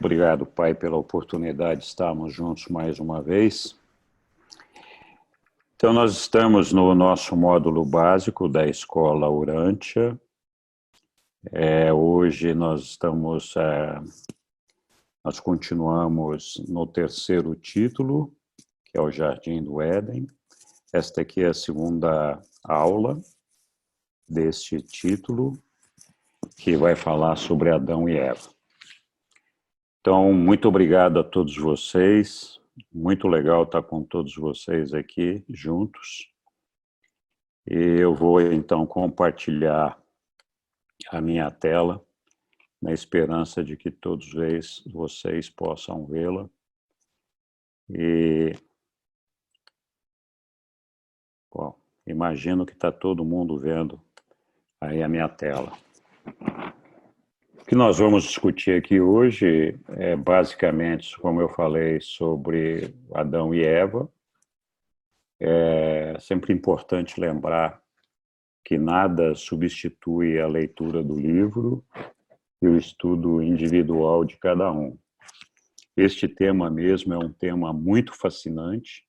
Obrigado, Pai, pela oportunidade de estarmos juntos mais uma vez. Então, nós estamos no nosso módulo básico da Escola Urântia. Hoje nós continuamos no terceiro título, que é o Jardim do Éden. Esta aqui é a segunda aula deste título, que vai falar sobre Adão e Eva. Então, muito obrigado a todos vocês. Muito legal estar com todos vocês aqui juntos. E eu vou, então, compartilhar a minha tela, na esperança de que todos vocês possam vê-la. E, bom, imagino que está todo mundo vendo aí a minha tela. O que nós vamos discutir aqui hoje é basicamente, como eu falei, sobre Adão e Eva. É sempre importante lembrar que nada substitui a leitura do livro e o estudo individual de cada um. Este tema mesmo é um tema muito fascinante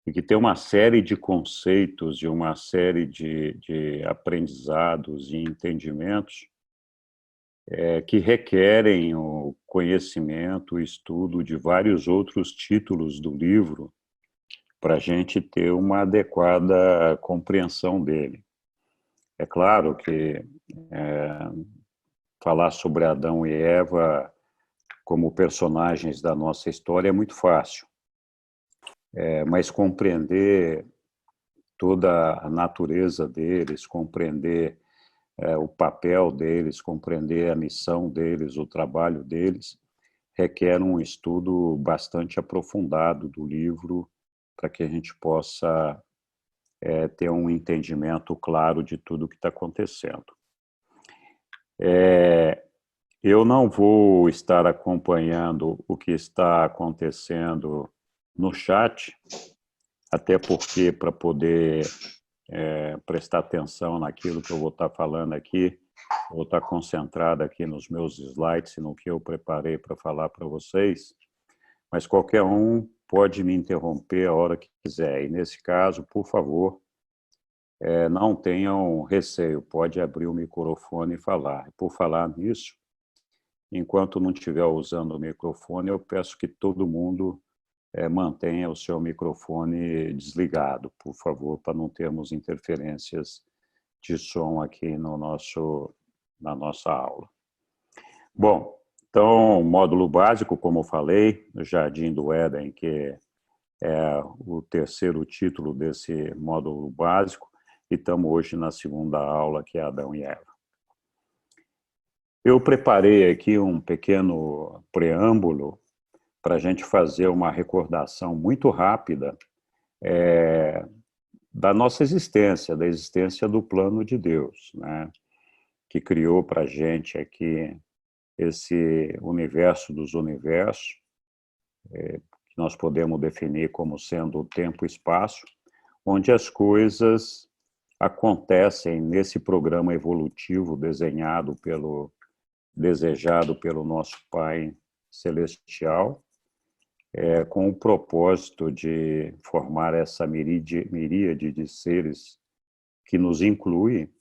e que tem uma série de conceitos e uma série de aprendizados e entendimentos que requerem o conhecimento, o estudo de vários outros títulos do livro para a gente ter uma adequada compreensão dele. É claro que falar sobre Adão e Eva como personagens da nossa história é muito fácil, mas compreender toda a natureza deles, compreender o papel deles, compreender a missão deles, o trabalho deles, requer um estudo bastante aprofundado do livro para que a gente possa ter um entendimento claro de tudo o que está acontecendo. Eu não vou estar acompanhando o que está acontecendo no chat, até porque, para poder prestar atenção naquilo que eu vou estar falando aqui, vou estar concentrado aqui nos meus slides e no que eu preparei para falar para vocês, mas qualquer um pode me interromper a hora que quiser. E, nesse caso, por favor, não tenham receio, pode abrir o microfone e falar. Por falar nisso, enquanto não estiver usando o microfone, eu peço que todo mundo mantenha o seu microfone desligado, por favor, para não termos interferências de som aqui na nossa aula. Bom, então, módulo básico, como eu falei, o Jardim do Éden, que é o terceiro título desse módulo básico, e estamos hoje na segunda aula, que é Adão e Eva. Eu preparei aqui um pequeno preâmbulo para a gente fazer uma recordação muito rápida da nossa existência, da existência do plano de Deus, né? Que criou para a gente aqui esse universo dos universos, que nós podemos definir como sendo o tempo e espaço, onde as coisas acontecem nesse programa evolutivo desejado pelo nosso Pai Celestial, com o propósito de formar essa miríade de seres que nos inclui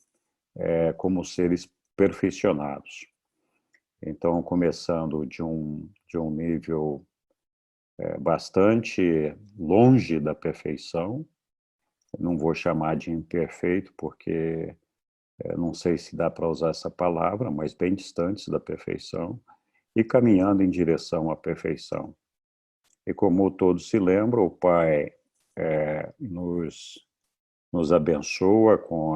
como seres perfeccionados. Então, começando de um nível bastante longe da perfeição, não vou chamar de imperfeito, porque não sei se dá para usar essa palavra, mas bem distantes da perfeição, e caminhando em direção à perfeição. E como todos se lembram, o Pai nos abençoa com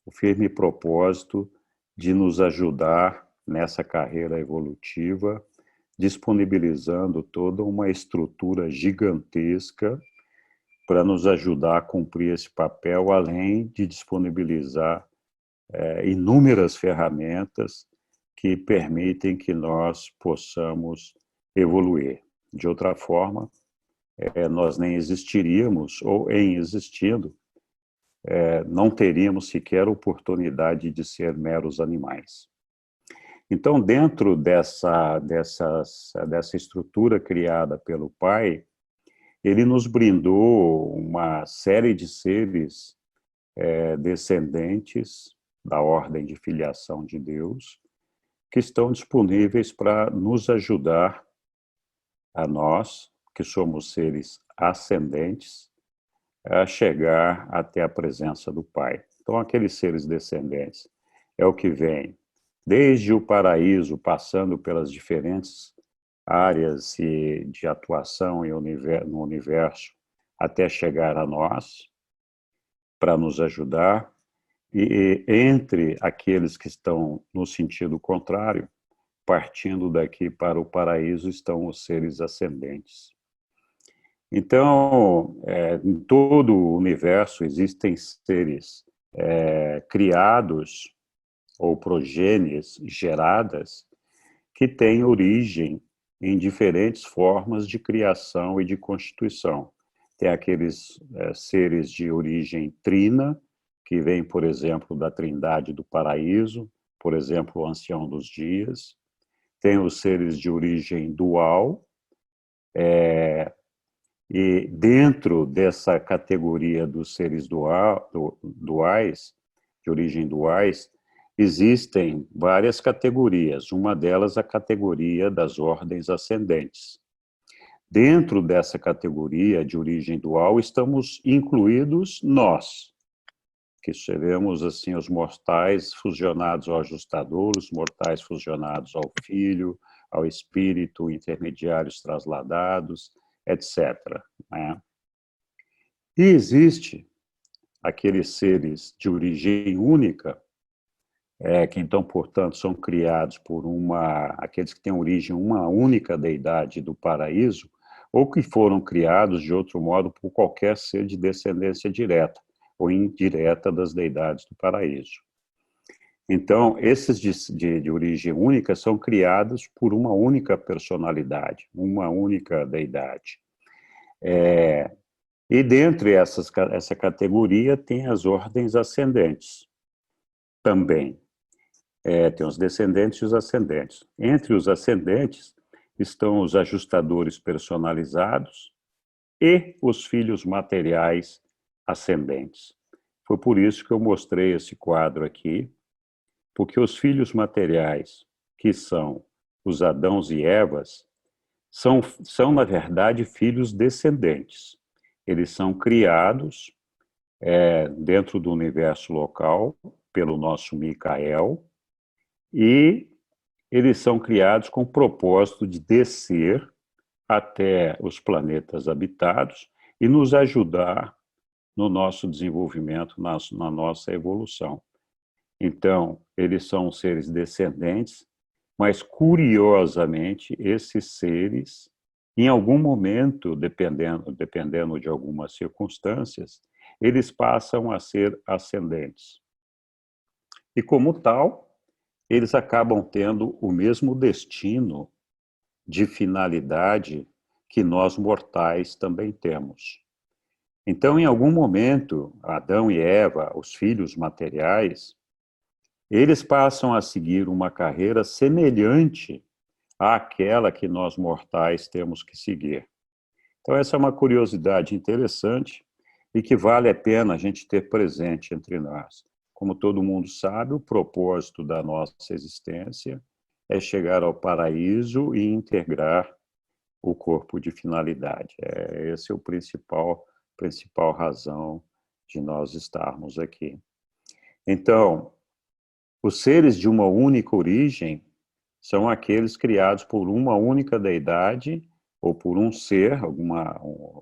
o firme propósito de nos ajudar nessa carreira evolutiva, disponibilizando toda uma estrutura gigantesca para nos ajudar a cumprir esse papel, além de disponibilizar inúmeras ferramentas que permitem que nós possamos evoluir. De outra forma, nós nem existiríamos, ou em existindo, não teríamos sequer oportunidade de ser meros animais. Então, dentro dessa estrutura criada pelo Pai, ele nos brindou uma série de seres descendentes da ordem de filiação de Deus, que estão disponíveis para nos ajudar, a nós, que somos seres ascendentes, a chegar até a presença do Pai. Então, aqueles seres descendentes é o que vem desde o paraíso, passando pelas diferentes áreas de atuação no universo, até chegar a nós, para nos ajudar. E entre aqueles que estão no sentido contrário, partindo daqui para o paraíso, estão os seres ascendentes. Então, em todo o universo existem seres criados ou progênies geradas que têm origem em diferentes formas de criação e de constituição. Tem aqueles seres de origem trina, que vêm, por exemplo, da Trindade do Paraíso, por exemplo, o Ancião dos Dias. Tem os seres de origem dual, e dentro dessa categoria dos seres duais, de origem duais, existem várias categorias. Uma delas, a categoria das ordens ascendentes. Dentro dessa categoria de origem dual, estamos incluídos nós, que seremos assim os mortais fusionados ao ajustador, os mortais fusionados ao Filho, ao Espírito, intermediários trasladados, etc. Né? E existe aqueles seres de origem única, que então, portanto, são criados por aqueles que têm origem uma única deidade do paraíso, ou que foram criados, de outro modo, por qualquer ser de descendência direta ou indireta das deidades do paraíso. Então, esses de origem única são criados por uma única personalidade, uma única deidade. E dentre essa categoria tem as ordens ascendentes também. Tem os descendentes e os ascendentes. Entre os ascendentes estão os ajustadores personalizados e os filhos materiais ascendentes. Foi por isso que eu mostrei esse quadro aqui, porque os filhos materiais, que são os Adãos e Evas, são na verdade, filhos descendentes. Eles são criados dentro do universo local, pelo nosso Micael, e eles são criados com o propósito de descer até os planetas habitados e nos ajudar no nosso desenvolvimento, na nossa evolução. Então, eles são seres descendentes, mas, curiosamente, esses seres, em algum momento, dependendo de algumas circunstâncias, eles passam a ser ascendentes. E, como tal, eles acabam tendo o mesmo destino de finalidade que nós mortais também temos. Então, em algum momento, Adão e Eva, os filhos materiais, eles passam a seguir uma carreira semelhante àquela que nós mortais temos que seguir. Então, essa é uma curiosidade interessante e que vale a pena a gente ter presente entre nós. Como todo mundo sabe, o propósito da nossa existência é chegar ao paraíso e integrar o corpo de finalidade. Esse é o principal razão de nós estarmos aqui. Então, os seres de uma única origem são aqueles criados por uma única deidade ou por um ser,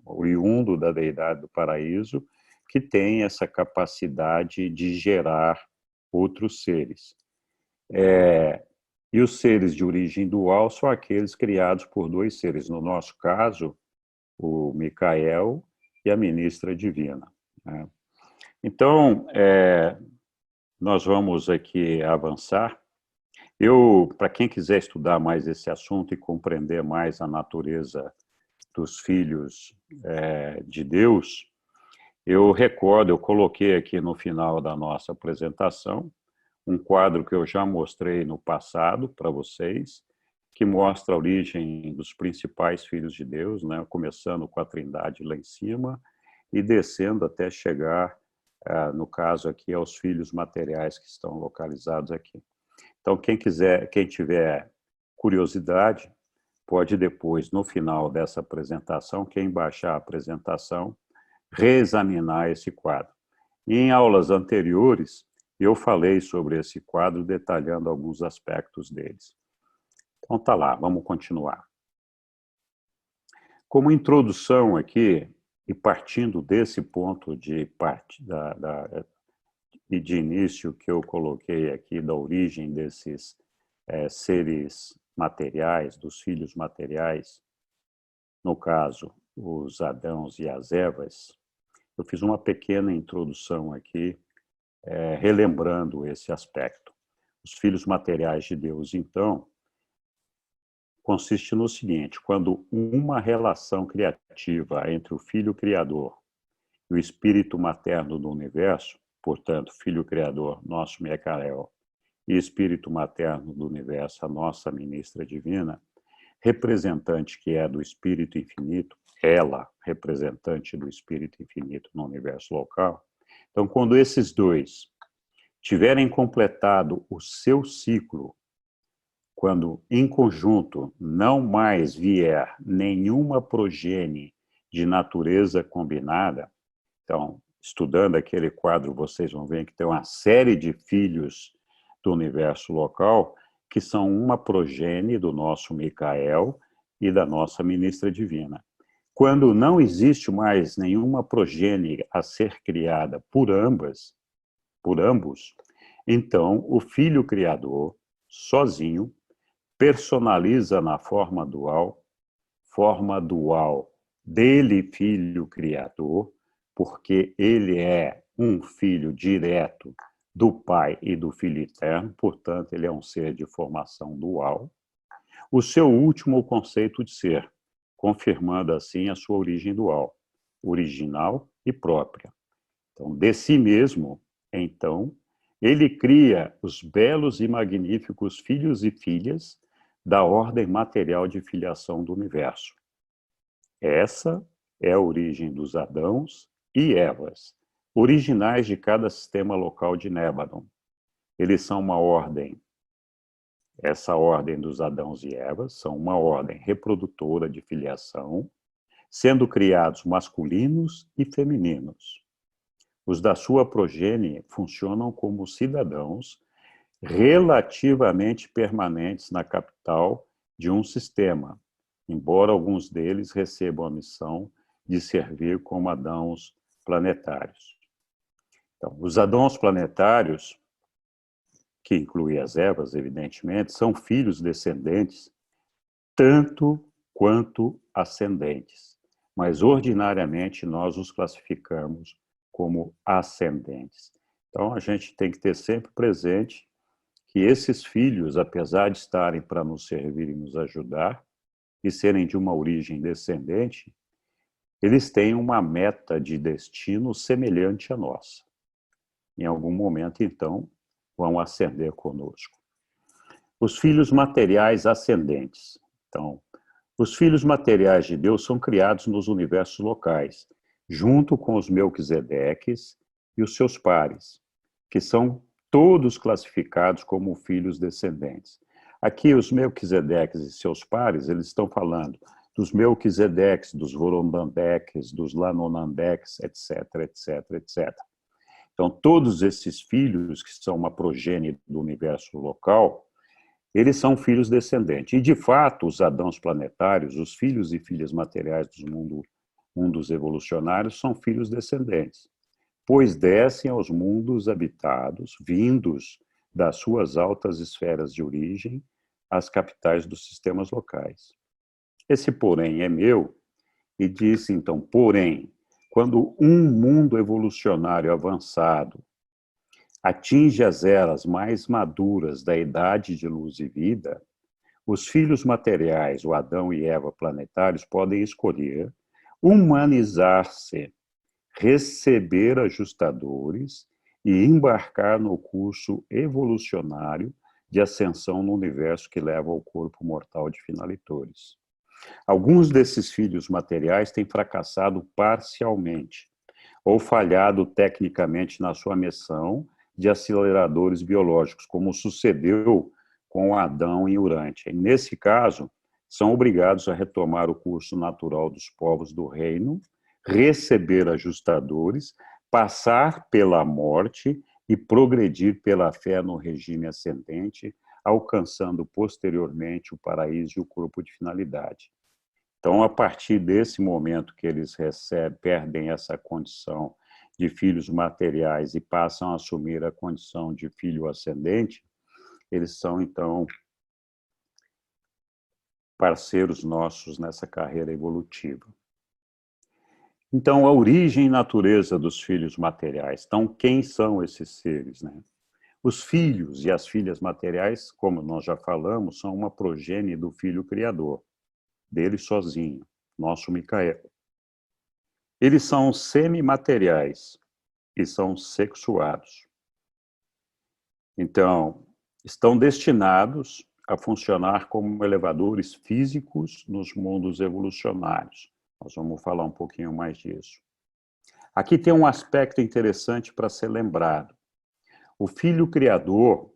oriundo da deidade do paraíso, que tem essa capacidade de gerar outros seres. E os seres de origem dual são aqueles criados por dois seres, no nosso caso, o Micael e a ministra divina. Né? Então, nós vamos aqui avançar. Para quem quiser estudar mais esse assunto e compreender mais a natureza dos filhos de Deus, eu coloquei aqui no final da nossa apresentação um quadro que eu já mostrei no passado para vocês, que mostra a origem dos principais filhos de Deus, né? Começando com a Trindade lá em cima e descendo até chegar, no caso aqui, aos filhos materiais que estão localizados aqui. Então, quem tiver curiosidade, pode depois, no final dessa apresentação, quem baixar a apresentação, reexaminar esse quadro. E em aulas anteriores, eu falei sobre esse quadro, detalhando alguns aspectos deles. Então, tá lá, vamos continuar. Como introdução aqui, e partindo desse ponto de início que eu coloquei aqui, da origem desses seres materiais, dos filhos materiais, no caso, os Adãos e as Evas, eu fiz uma pequena introdução aqui, relembrando esse aspecto. Os filhos materiais de Deus, então, consiste no seguinte: quando uma relação criativa entre o Filho Criador e o Espírito Materno do Universo, portanto, Filho Criador, nosso Micael, e Espírito Materno do Universo, a nossa Ministra Divina, representante que é do Espírito Infinito, ela, representante do Espírito Infinito no universo local. Então, quando esses dois tiverem completado o seu ciclo, quando em conjunto não mais vier nenhuma progenie de natureza combinada, então, estudando aquele quadro, vocês vão ver que tem uma série de filhos do universo local que são uma progenie do nosso Micael e da nossa Ministra Divina. Quando não existe mais nenhuma progenie a ser criada por ambos, então o Filho Criador, sozinho, personaliza na forma dual dele, Filho Criador, porque ele é um filho direto do Pai e do Filho Eterno, portanto, ele é um ser de formação dual, o seu último conceito de ser, confirmando assim a sua origem dual, original e própria. Então, de si mesmo, então, ele cria os belos e magníficos filhos e filhas da ordem material de filiação do universo. Essa é a origem dos Adãos e Evas, originais de cada sistema local de Nébadon. Eles são uma ordem, essa ordem dos Adãos e Evas, são uma ordem reprodutora de filiação, sendo criados masculinos e femininos. Os da sua progenie funcionam como cidadãos relativamente permanentes na capital de um sistema, embora alguns deles recebam a missão de servir como Adãos planetários. Então, os Adãos planetários, que inclui as Evas, evidentemente, são filhos descendentes, tanto quanto ascendentes, mas ordinariamente nós os classificamos como ascendentes. Então, a gente tem que ter sempre presente que esses filhos, apesar de estarem para nos servir e nos ajudar, e serem de uma origem descendente, eles têm uma meta de destino semelhante à nossa. Em algum momento, então, vão ascender conosco. Os filhos materiais ascendentes. Então, os filhos materiais de Deus são criados nos universos locais, junto com os Melquisedeques e os seus pares, que são todos classificados como filhos descendentes. Aqui, os Melquisedeques e seus pares, eles estão falando dos Melquisedeques, dos Vorondandeques, dos Lanonandeques, etc, etc, etc. Então, todos esses filhos, que são uma progenie do universo local, eles são filhos descendentes. E, de fato, os Adãos planetários, os filhos e filhas materiais dos mundos evolucionários, são filhos descendentes, pois descem aos mundos habitados, vindos das suas altas esferas de origem, às capitais dos sistemas locais. Esse porém é meu, e disse então, porém, quando um mundo evolucionário avançado atinge as eras mais maduras da idade de luz e vida, os filhos materiais, o Adão e Eva planetários, podem escolher humanizar-se, receber ajustadores e embarcar no curso evolucionário de ascensão no universo que leva ao corpo mortal de finalitores. Alguns desses filhos materiais têm fracassado parcialmente ou falhado tecnicamente na sua missão de aceleradores biológicos, como sucedeu com Adão e Urântia. E, nesse caso, são obrigados a retomar o curso natural dos povos do reino, receber ajustadores, passar pela morte e progredir pela fé no regime ascendente, alcançando posteriormente o paraíso e o corpo de finalidade. Então, a partir desse momento que eles perdem essa condição de filhos materiais e passam a assumir a condição de filho ascendente, eles são, então, parceiros nossos nessa carreira evolutiva. Então, a origem e natureza dos filhos materiais. Então, quem são esses seres, né? Os filhos e as filhas materiais, como nós já falamos, são uma progênie do Filho Criador, dele sozinho, nosso Micael. Eles são semimateriais e são sexuados. Então, estão destinados a funcionar como elevadores físicos nos mundos evolucionários. Nós vamos falar um pouquinho mais disso. Aqui tem um aspecto interessante para ser lembrado. O Filho Criador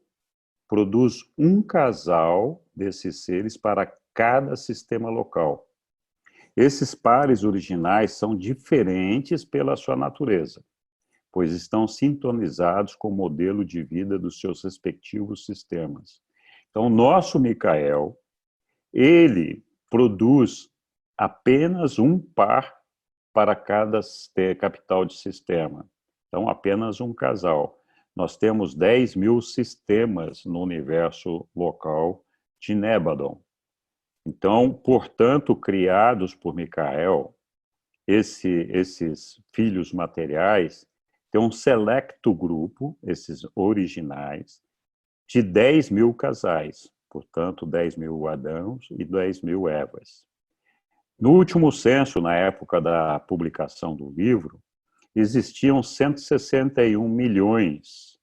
produz um casal desses seres para cada sistema local. Esses pares originais são diferentes pela sua natureza, pois estão sintonizados com o modelo de vida dos seus respectivos sistemas. Então, o nosso Micael, ele produz apenas um par para cada capital de sistema. Então, apenas um casal. Nós temos 10 mil sistemas no universo local de Nébadon. Então, portanto, criados por Micael, esses filhos materiais têm um selecto grupo, esses originais, de 10 mil casais. Portanto, 10 mil Adãos e 10 mil Evas. No último censo, na época da publicação do livro, existiam 161 milhões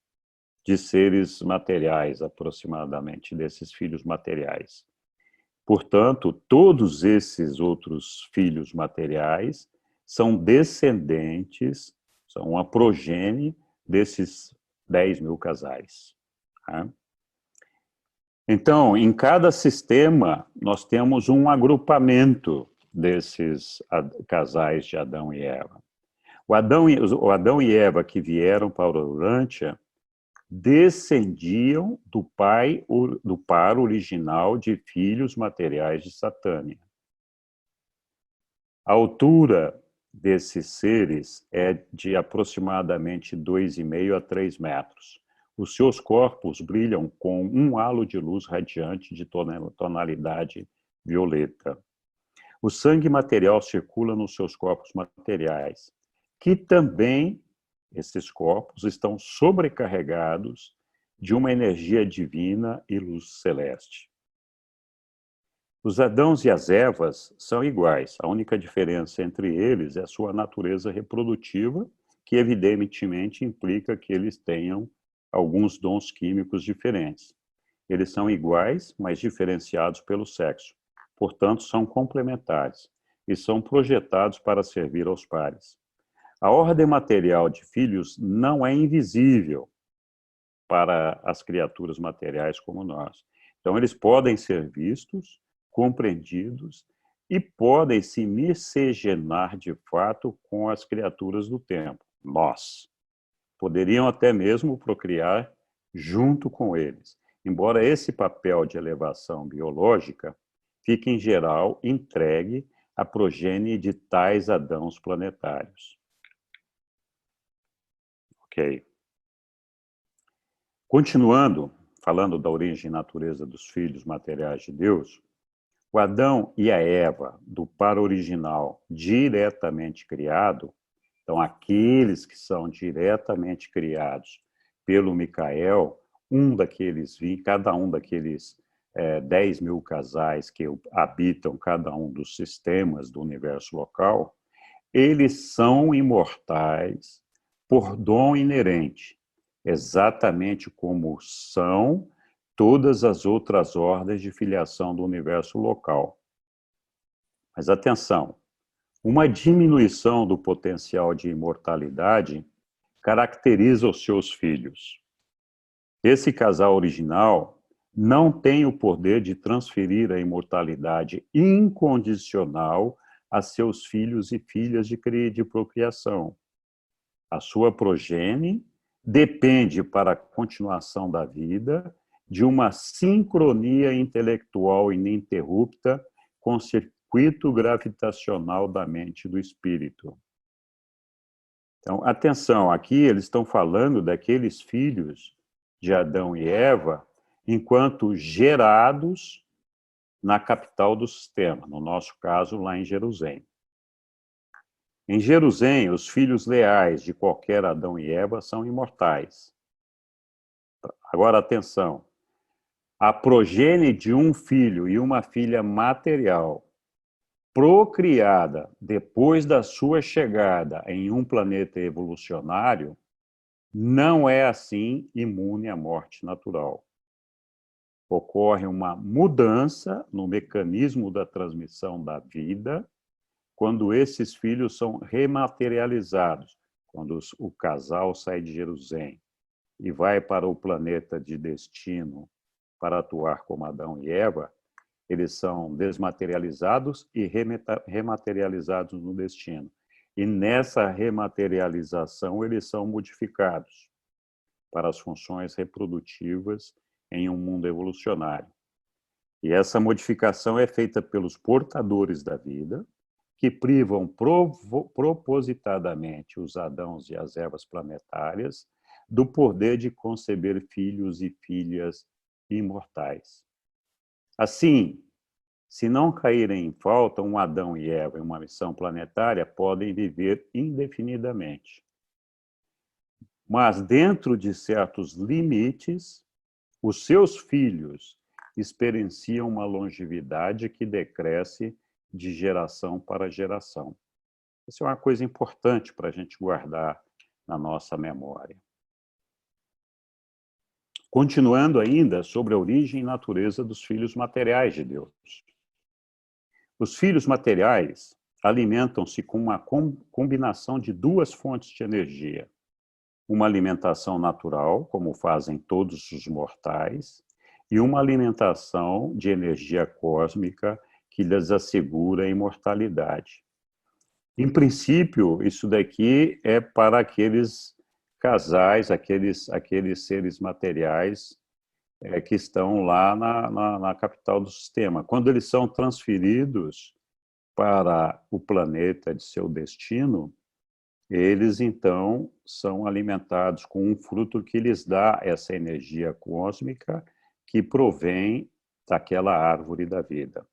de seres materiais, aproximadamente, desses filhos materiais. Portanto, todos esses outros filhos materiais são descendentes, são a progênie desses 10 mil casais. Tá? Então, em cada sistema, nós temos um agrupamento desses casais de Adão e Eva. O Adão e Eva que vieram para Urântia descendiam do par original de filhos materiais de Satânia. A altura desses seres é de aproximadamente 2,5 a 3 metros. Os seus corpos brilham com um halo de luz radiante de tonalidade violeta. O sangue material circula nos seus corpos materiais, que também, esses corpos, estão sobrecarregados de uma energia divina e luz celeste. Os Adãos e as Evas são iguais. A única diferença entre eles é a sua natureza reprodutiva, que evidentemente implica que eles tenham alguns dons químicos diferentes. Eles são iguais, mas diferenciados pelo sexo. Portanto, são complementares e são projetados para servir aos pares. A ordem material de filhos não é invisível para as criaturas materiais como nós. Então, eles podem ser vistos, compreendidos e podem se miscigenar de fato com as criaturas do tempo, nós. Poderiam até mesmo procriar junto com eles, embora esse papel de elevação biológica fique, em geral, entregue à progênie de tais Adãos planetários. Ok. Continuando, falando da origem e natureza dos filhos materiais de Deus, o Adão e a Eva, do par original diretamente criado, então aqueles que são diretamente criados pelo Micael, cada um daqueles 10 mil casais que habitam cada um dos sistemas do universo local, eles são imortais por dom inerente, exatamente como são todas as outras ordens de filiação do universo local. Mas atenção, uma diminuição do potencial de imortalidade caracteriza os seus filhos. Esse casal original não tem o poder de transferir a imortalidade incondicional a seus filhos e filhas de procriação. A sua progenie depende para a continuação da vida de uma sincronia intelectual ininterrupta com o circuito gravitacional da mente e do espírito. Então, atenção, aqui eles estão falando daqueles filhos de Adão e Eva enquanto gerados na capital do sistema, no nosso caso, lá em Jerusalém. Em Jerusalém, os filhos leais de qualquer Adão e Eva são imortais. Agora, atenção. A progenie de um filho e uma filha material procriada depois da sua chegada em um planeta evolucionário não é, assim, imune à morte natural. Ocorre uma mudança no mecanismo da transmissão da vida quando esses filhos são rematerializados, quando o casal sai de Jerusalém e vai para o planeta de destino para atuar como Adão e Eva, eles são desmaterializados e rematerializados no destino. E nessa rematerialização eles são modificados para as funções reprodutivas em um mundo evolucionário. E essa modificação é feita pelos portadores da vida, que privam propositadamente os Adãos e as Evas planetárias do poder de conceber filhos e filhas imortais. Assim, se não caírem em falta, um Adão e Eva em uma missão planetária podem viver indefinidamente. Mas dentro de certos limites, os seus filhos experienciam uma longevidade que decresce de geração para geração. Isso é uma coisa importante para a gente guardar na nossa memória. Continuando ainda sobre a origem e natureza dos filhos materiais de Deus. Os filhos materiais alimentam-se com uma combinação de duas fontes de energia. Uma alimentação natural, como fazem todos os mortais, e uma alimentação de energia cósmica que lhes assegura a imortalidade. Em princípio, isso daqui é para aqueles casais, aqueles seres materiais que estão lá na capital do sistema. Quando eles são transferidos para o planeta de seu destino, eles, então, são alimentados com um fruto que lhes dá essa energia cósmica que provém daquela árvore da vida.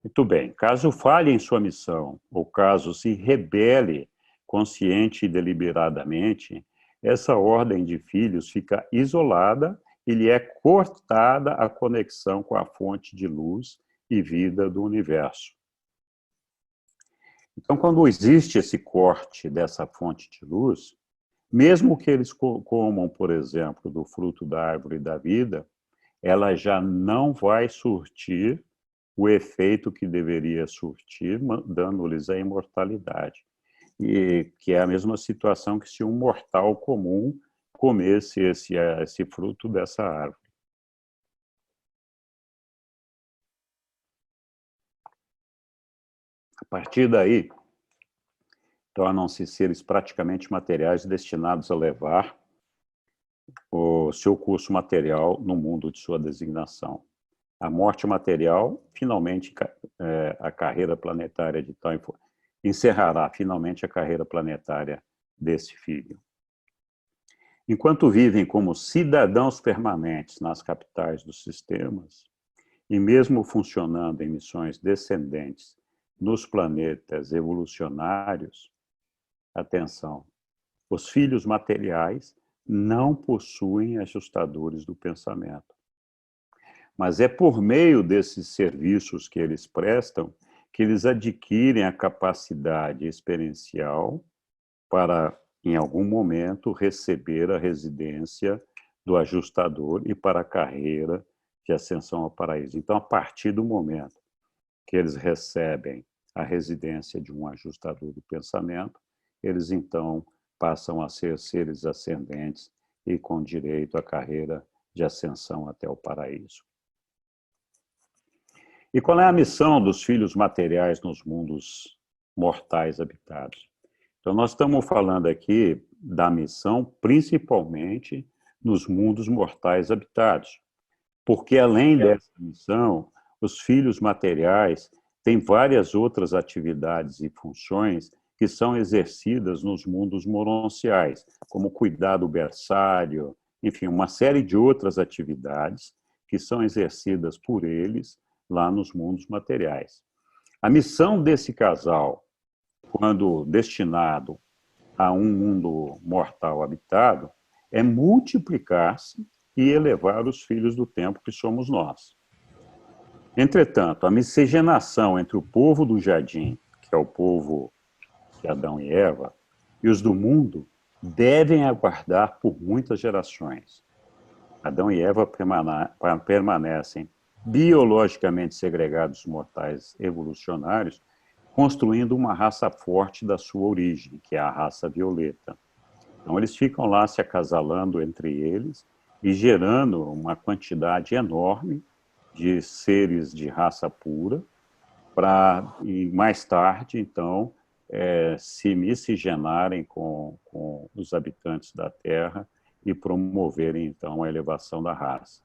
Muito bem, caso falhe em sua missão, ou caso se rebele consciente e deliberadamente, essa ordem de filhos fica isolada e lhe é cortada a conexão com a fonte de luz e vida do universo. Então, quando existe esse corte dessa fonte de luz, mesmo que eles comam, por exemplo, do fruto da árvore da vida, ela já não vai surtir o efeito que deveria surtir, dando-lhes a imortalidade. E que é a mesma situação que se um mortal comum comesse esse fruto dessa árvore. A partir daí, tornam-se seres praticamente materiais destinados a levar o seu curso material no mundo de sua designação. A morte material, finalmente, a carreira planetária de tal encerrará finalmente a carreira planetária desse filho. Enquanto vivem como cidadãos permanentes nas capitais dos sistemas, e mesmo funcionando em missões descendentes nos planetas evolucionários, atenção, os filhos materiais não possuem ajustadores do pensamento. Mas é por meio desses serviços que eles prestam que eles adquirem a capacidade experiencial para em algum momento, receber a residência do ajustador e para a carreira de ascensão ao paraíso. Então, a partir do momento que eles recebem a residência de um ajustador do pensamento, eles, então, passam a ser seres ascendentes e com direito à carreira de ascensão até o paraíso. E qual é a missão dos filhos materiais nos mundos mortais habitados? Então, nós estamos falando aqui da missão principalmente nos mundos mortais habitados, porque além dessa missão, os filhos materiais têm várias outras atividades e funções que são exercidas nos mundos moronciais, como cuidar do berçário, enfim, uma série de outras atividades que são exercidas por eles lá nos mundos materiais. A missão desse casal, quando destinado a um mundo mortal habitado, é multiplicar-se e elevar os filhos do tempo que somos nós. Entretanto, a miscigenação entre o povo do jardim, que é o povo de Adão e Eva, e os do mundo, devem aguardar por muitas gerações. Adão e Eva permanecem biologicamente segregados mortais evolucionários, construindo uma raça forte da sua origem, que é a raça violeta. Então, eles ficam lá se acasalando entre eles e gerando uma quantidade enorme de seres de raça pura, para, e mais tarde, então, se miscigenarem com os habitantes da Terra e promoverem, então, a elevação da raça.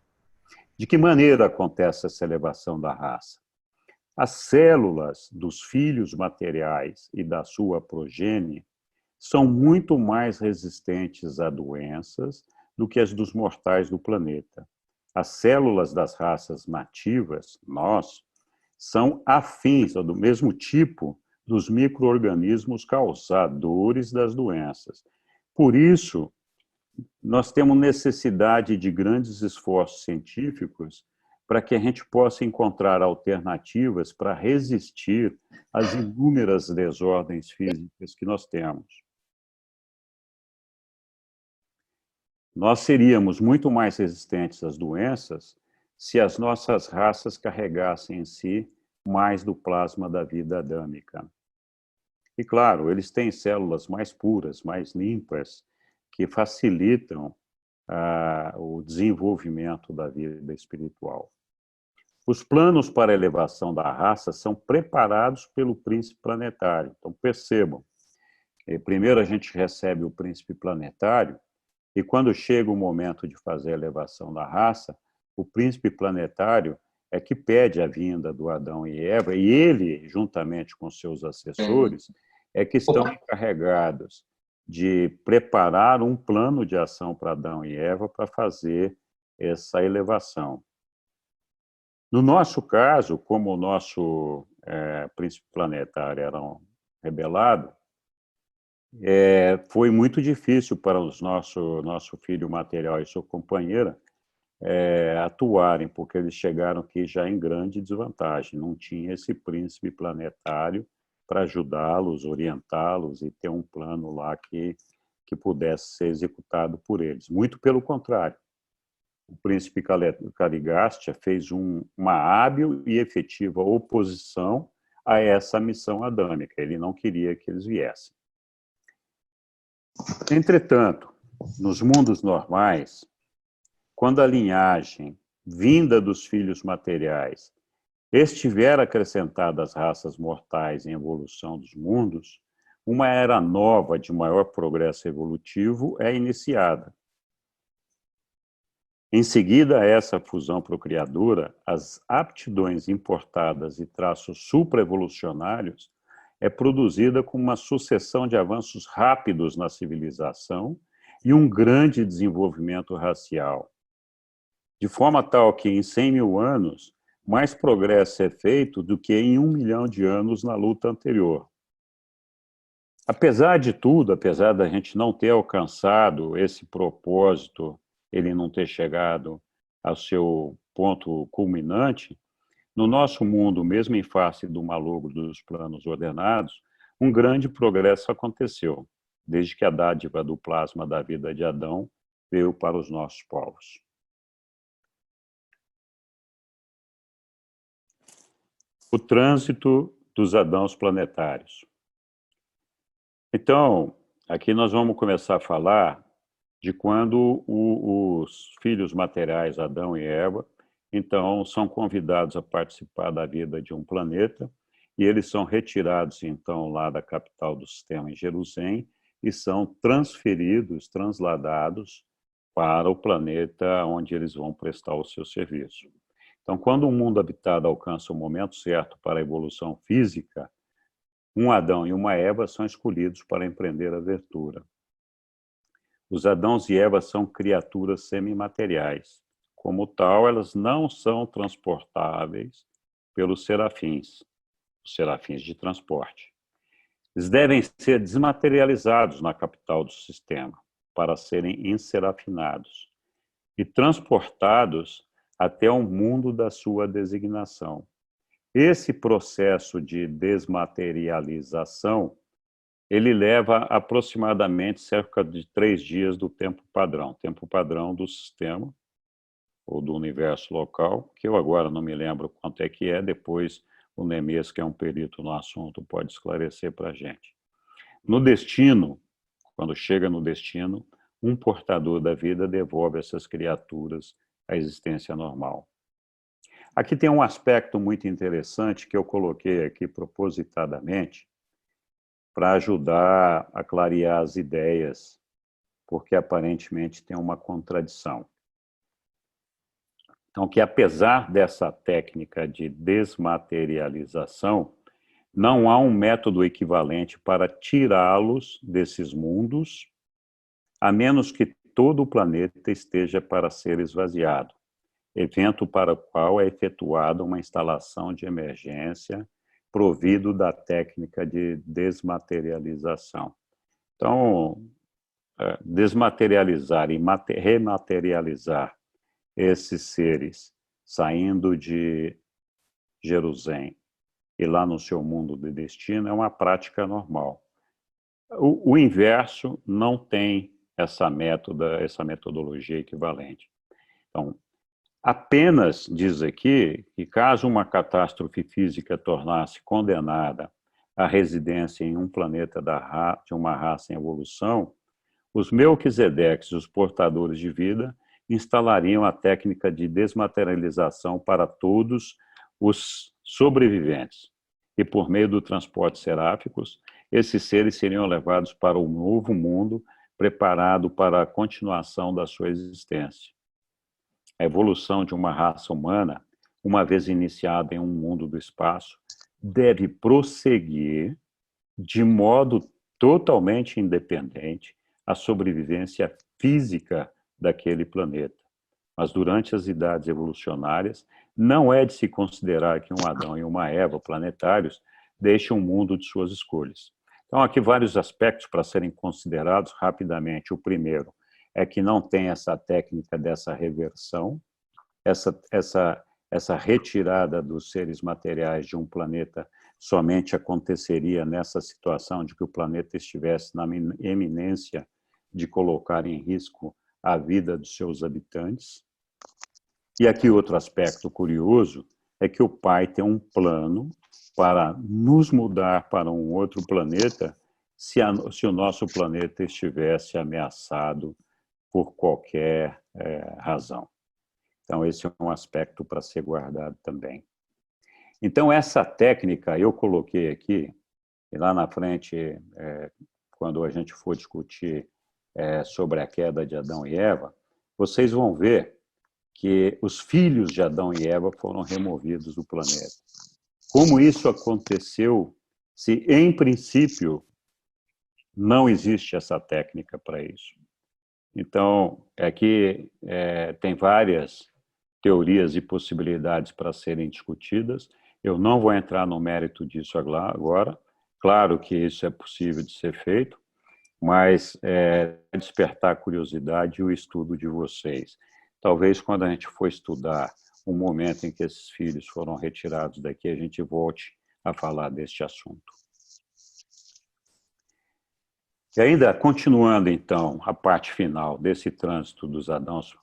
De que maneira acontece essa elevação da raça? As células dos filhos materiais e da sua progenie são muito mais resistentes a doenças do que as dos mortais do planeta. As células das raças nativas, nós, são afins, ou do mesmo tipo, dos micro-organismos causadores das doenças. Por isso, nós temos necessidade de grandes esforços científicos para que a gente possa encontrar alternativas para resistir às inúmeras desordens físicas que nós temos. Nós seríamos muito mais resistentes às doenças se as nossas raças carregassem em si mais do plasma da vida adâmica. E, claro, eles têm células mais puras, mais limpas, que facilitam o desenvolvimento da vida espiritual. Os planos para a elevação da raça são preparados pelo príncipe planetário. Então, percebam, primeiro a gente recebe o príncipe planetário, e quando chega o momento de fazer a elevação da raça, o príncipe planetário é que pede a vinda do Adão e Eva, e ele, juntamente com seus assessores, é que estão encarregados de preparar um plano de ação para Adão e Eva para fazer essa elevação. No nosso caso, como o nosso príncipe planetário era um rebelado, foi muito difícil para o nosso filho material e sua companheira atuarem, porque eles chegaram aqui já em grande desvantagem. Não tinha esse príncipe planetário para ajudá-los, orientá-los e ter um plano lá que pudesse ser executado por eles. Muito pelo contrário. O príncipe Caligastia fez uma hábil e efetiva oposição a essa missão adâmica. Ele não queria que eles viessem. Entretanto, nos mundos normais, quando a linhagem vinda dos filhos materiais estiver acrescentada às raças mortais em evolução dos mundos, uma era nova de maior progresso evolutivo é iniciada. Em seguida a essa fusão procriadora, as aptidões importadas e traços supraevolucionários é produzida com uma sucessão de avanços rápidos na civilização e um grande desenvolvimento racial. De forma tal que, em 100 mil anos, mais progresso é feito do que em 1 milhão de anos na luta anterior. Apesar de tudo, apesar da gente não ter alcançado esse propósito, ele não ter chegado ao seu ponto culminante, no nosso mundo, mesmo em face do malogro dos planos ordenados, um grande progresso aconteceu. desde que a dádiva do plasma da vida de Adão veio para os nossos povos. O trânsito dos Adãos planetários. Então, aqui nós vamos começar a falar de quando os filhos materiais, Adão e Eva, então, são convidados a participar da vida de um planeta, e eles são retirados, então, lá da capital do sistema, em Jerusalém, e são transferidos, transladados para o planeta onde eles vão prestar o seu serviço. Então, quando um mundo habitado alcança o momento certo para a evolução física, um Adão e uma Eva são escolhidos para empreender a aventura. Os Adãos e Eva são criaturas semimateriais. Como tal, elas não são transportáveis pelos serafins, os serafins de transporte. Eles devem ser desmaterializados na capital do sistema para serem enserafinados e transportados até o mundo da sua designação. Esse processo de desmaterialização, ele leva aproximadamente cerca de 3 dias do tempo padrão do sistema, ou do universo local, que eu agora não me lembro quanto é que é, depois o Nemes, que é um perito no assunto, pode esclarecer para a gente. No destino, quando chega no destino, um portador da vida devolve essas criaturas à existência normal. Aqui tem um aspecto muito interessante que eu coloquei aqui propositadamente para ajudar a clarear as ideias, porque aparentemente tem uma contradição. Então, que apesar dessa técnica de desmaterialização, não há um método equivalente para tirá-los desses mundos, a menos que todo o planeta esteja para ser esvaziado, evento para o qual é efetuada uma instalação de emergência provido da técnica de desmaterialização. Então, desmaterializar e rematerializar esses seres saindo de Jerusalém e lá no seu mundo de destino é uma prática normal. O inverso não tem essa metodologia equivalente. Então, apenas diz aqui que caso uma catástrofe física tornasse condenada a residência em um planeta de uma raça em evolução, os Melquisedeques, os portadores de vida, instalariam a técnica de desmaterialização para todos os sobreviventes. E por meio do transporte seráficos, esses seres seriam levados para um novo mundo preparado para a continuação da sua existência. A evolução de uma raça humana, uma vez iniciada em um mundo do espaço, deve prosseguir de modo totalmente independente a sobrevivência física daquele planeta. Mas durante as idades evolucionárias, não é de se considerar que um Adão e uma Eva planetários deixem um mundo de suas escolhas. Então, aqui vários aspectos para serem considerados rapidamente. O primeiro é que não tem essa técnica dessa reversão, essa retirada dos seres materiais de um planeta somente aconteceria nessa situação de que o planeta estivesse na eminência de colocar em risco a vida dos seus habitantes. E aqui outro aspecto curioso é que o Pai tem um plano para nos mudar para um outro planeta se o nosso planeta estivesse ameaçado por qualquer razão. Então, esse é um aspecto para ser guardado também. Então, essa técnica eu coloquei aqui, e lá na frente, quando a gente for discutir sobre a queda de Adão e Eva, vocês vão ver que os filhos de Adão e Eva foram removidos do planeta. Como isso aconteceu se, em princípio, não existe essa técnica para isso? Então, aqui tem várias teorias e possibilidades para serem discutidas. Eu não vou entrar no mérito disso agora. Claro que isso é possível de ser feito, mas despertar a curiosidade e o estudo de vocês. Talvez, quando a gente for estudar o momento em que esses filhos foram retirados daqui, a gente volte a falar deste assunto. E ainda, continuando, então, a parte final desse trânsito dos Adãos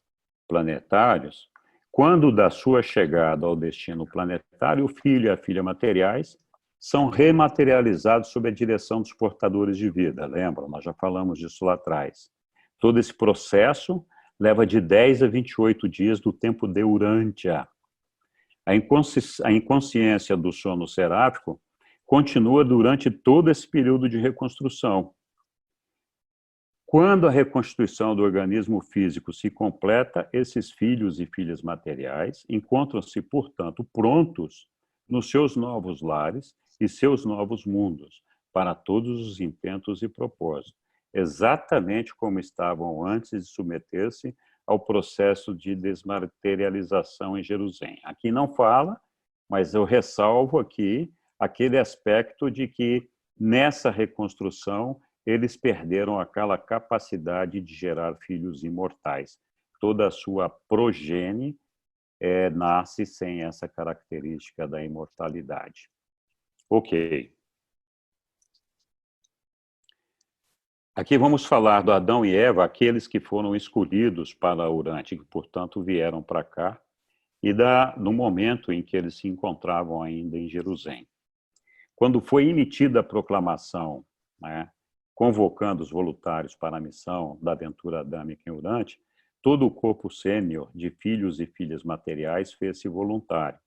planetários, quando da sua chegada ao destino planetário, o filho e a filha materiais são rematerializados sob a direção dos portadores de vida. Lembram? Nós já falamos disso lá atrás. Todo esse processo leva de 10 a 28 dias do tempo de Urântia. A inconsciência do sono seráfico continua durante todo esse período de reconstrução. Quando a reconstituição do organismo físico se completa, esses filhos e filhas materiais encontram-se, portanto, prontos nos seus novos lares e seus novos mundos, para todos os intentos e propósitos, exatamente como estavam antes de submeter-se ao processo de desmaterialização em Jerusalém. Aqui não fala, mas eu ressalvo aqui aquele aspecto de que, nessa reconstrução, eles perderam aquela capacidade de gerar filhos imortais. Toda a sua progenie nasce sem essa característica da imortalidade. Ok. Aqui vamos falar do Adão e Eva, aqueles que foram escolhidos para Urântia, que, portanto, vieram para cá, e no momento em que eles se encontravam ainda em Jerusalém. Quando foi emitida a proclamação, né, convocando os voluntários para a missão da aventura adâmica em Urântia, todo o corpo sênior de filhos e filhas materiais fez-se voluntário.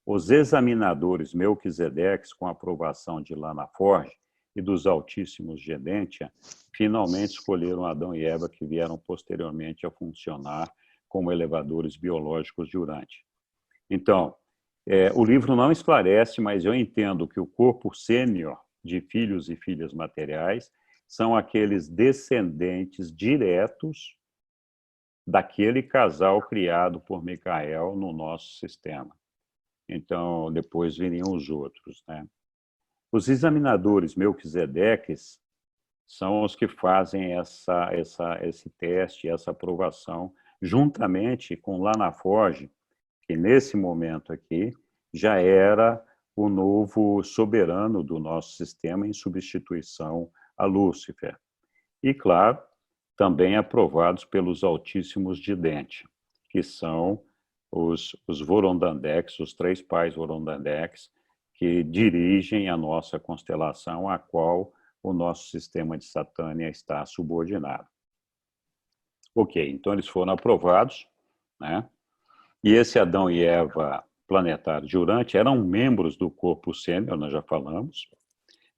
Os examinadores Melquisedeques, com a aprovação de Lana Forge e dos altíssimos Gedentia, finalmente escolheram Adão e Eva, que vieram posteriormente a funcionar como elevadores biológicos de Urântia. Então, o livro não esclarece, mas eu entendo que o corpo sênior de filhos e filhas materiais são aqueles descendentes diretos daquele casal criado por Micael no nosso sistema. Então, depois viriam os outros, né? Os examinadores Melquisedeques são os que fazem esse teste, essa aprovação, juntamente com Lana Forge, que nesse momento aqui já era o novo soberano do nosso sistema em substituição a Lúcifer. E, claro, também aprovados pelos altíssimos de Dente, que são os Vorondandex, os três pais Vorondandex, que dirigem a nossa constelação, a qual o nosso sistema de Satânia está subordinado. Ok, então eles foram aprovados, né? E esse Adão e Eva planetário de Urântia eram membros do corpo sênior, nós já falamos,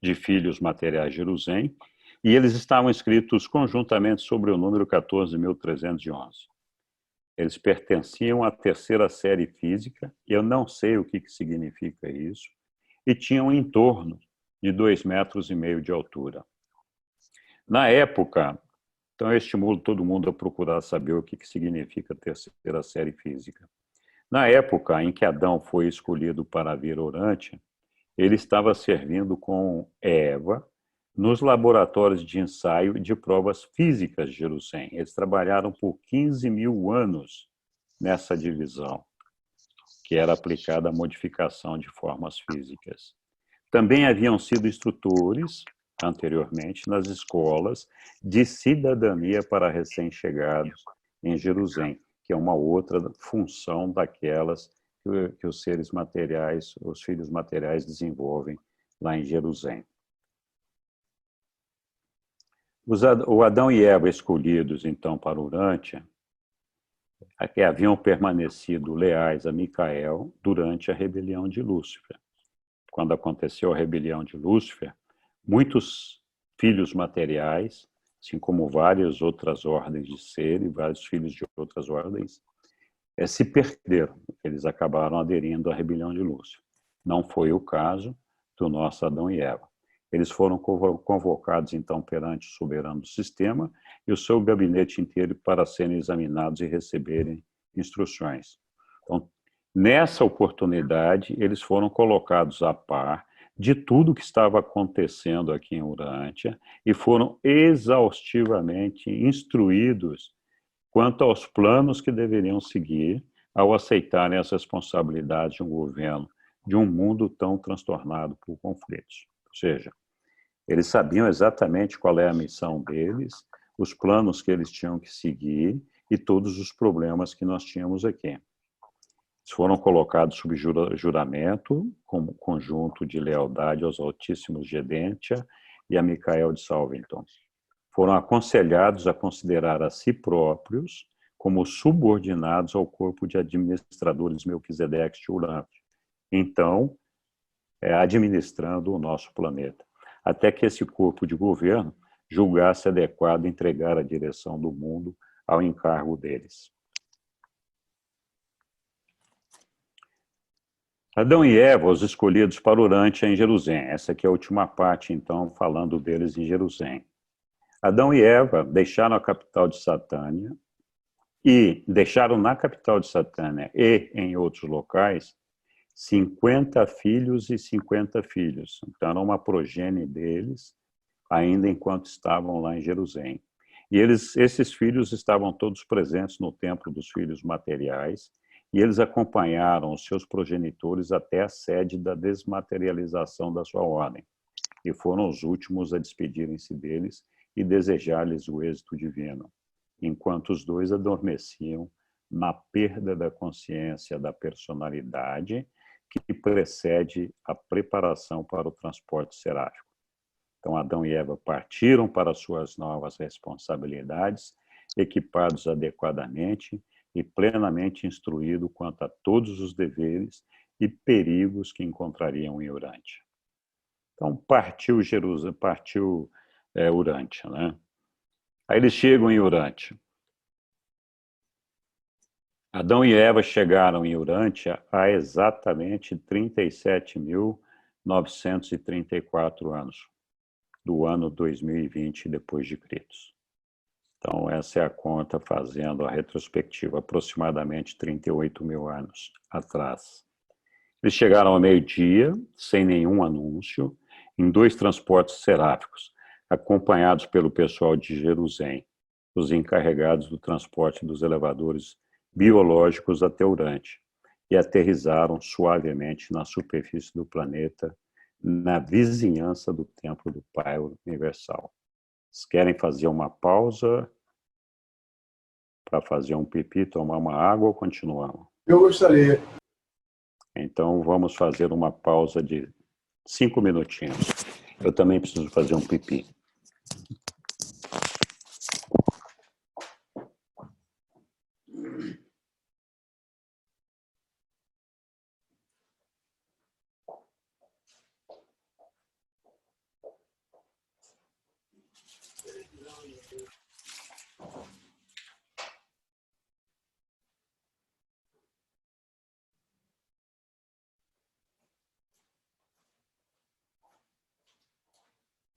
de filhos materiais de Jerusalém, e eles estavam escritos conjuntamente sobre o número 14.311. Eles pertenciam à terceira série física, e eu não sei o que significa isso, e tinham em torno de 2,5 metros de altura. Na época, então eu estimulo todo mundo a procurar saber o que significa a terceira série física. Na época em que Adão foi escolhido para vir a Urântia, ele estava servindo com Eva nos laboratórios de ensaio de provas físicas de Jerusalém. Eles trabalharam por 15.000 anos nessa divisão, que era aplicada à modificação de formas físicas. Também haviam sido instrutores, anteriormente, nas escolas de cidadania para recém-chegados em Jerusalém, que é uma outra função daquelas que os seres materiais, os filhos materiais desenvolvem lá em Jerusalém. O Adão e Eva escolhidos, então, para Urântia, que haviam permanecido leais a Micael durante a rebelião de Lúcifer. Quando aconteceu a rebelião de Lúcifer, muitos filhos materiais, assim como várias outras ordens de ser e vários filhos de outras ordens, se perderam. Eles acabaram aderindo à rebelião de Lúcifer. Não foi o caso do nosso Adão e Eva. Eles foram convocados, então, perante o soberano do sistema e o seu gabinete inteiro para serem examinados e receberem instruções. Então, nessa oportunidade, eles foram colocados a par de tudo que estava acontecendo aqui em Urântia e foram exaustivamente instruídos quanto aos planos que deveriam seguir ao aceitarem as responsabilidades de um governo de um mundo tão transtornado por conflitos. Ou seja, Eles sabiam exatamente qual é a missão deles, os planos que eles tinham que seguir e todos os problemas que nós tínhamos aqui. Eles foram colocados sob juramento, como conjunto de lealdade aos Altíssimos Gedentia e a Micael de Salvington. Foram aconselhados a considerar a si próprios como subordinados ao corpo de administradores Melquisedeque de Uranus. Então, administrando o nosso planeta, até que esse corpo de governo julgasse adequado entregar a direção do mundo ao encargo deles. Adão e Eva, os escolhidos para Urântia em Jerusalém. Essa aqui é a última parte, então, falando deles em Jerusalém. Adão e Eva deixaram a capital de Satânia e deixaram na capital de Satânia e em outros locais 50 filhos e 50 filhos. Então, era uma progenie deles, ainda enquanto estavam lá em Jerusalém. E esses filhos estavam todos presentes no templo dos filhos materiais, e eles acompanharam os seus progenitores até a sede da desmaterialização da sua ordem, e foram os últimos a despedirem-se deles e desejar-lhes o êxito divino, enquanto os dois adormeciam na perda da consciência da personalidade que precede a preparação para o transporte seráfico. Então, Adão e Eva partiram para suas novas responsabilidades, equipados adequadamente e plenamente instruídos quanto a todos os deveres e perigos que encontrariam em Urântia. Então, partiu Urântia, né? Aí eles chegam em Urântia. Adão e Eva chegaram em Urântia há exatamente 37.934 anos, do ano 2020 depois de Cristo. Então, essa é a conta fazendo a retrospectiva, aproximadamente 38 mil anos atrás. Eles chegaram ao meio-dia, sem nenhum anúncio, em 2 transportes seráficos, acompanhados pelo pessoal de Jerusalém, os encarregados do transporte dos elevadores biológicos até Urântia, e aterrissaram suavemente na superfície do planeta, na vizinhança do Templo do Pai Universal. Vocês querem fazer uma pausa para fazer um pipi, tomar uma água ou continuamos? Eu gostaria. Então, vamos fazer uma pausa de 5 minutinhos. Eu também preciso fazer um pipi.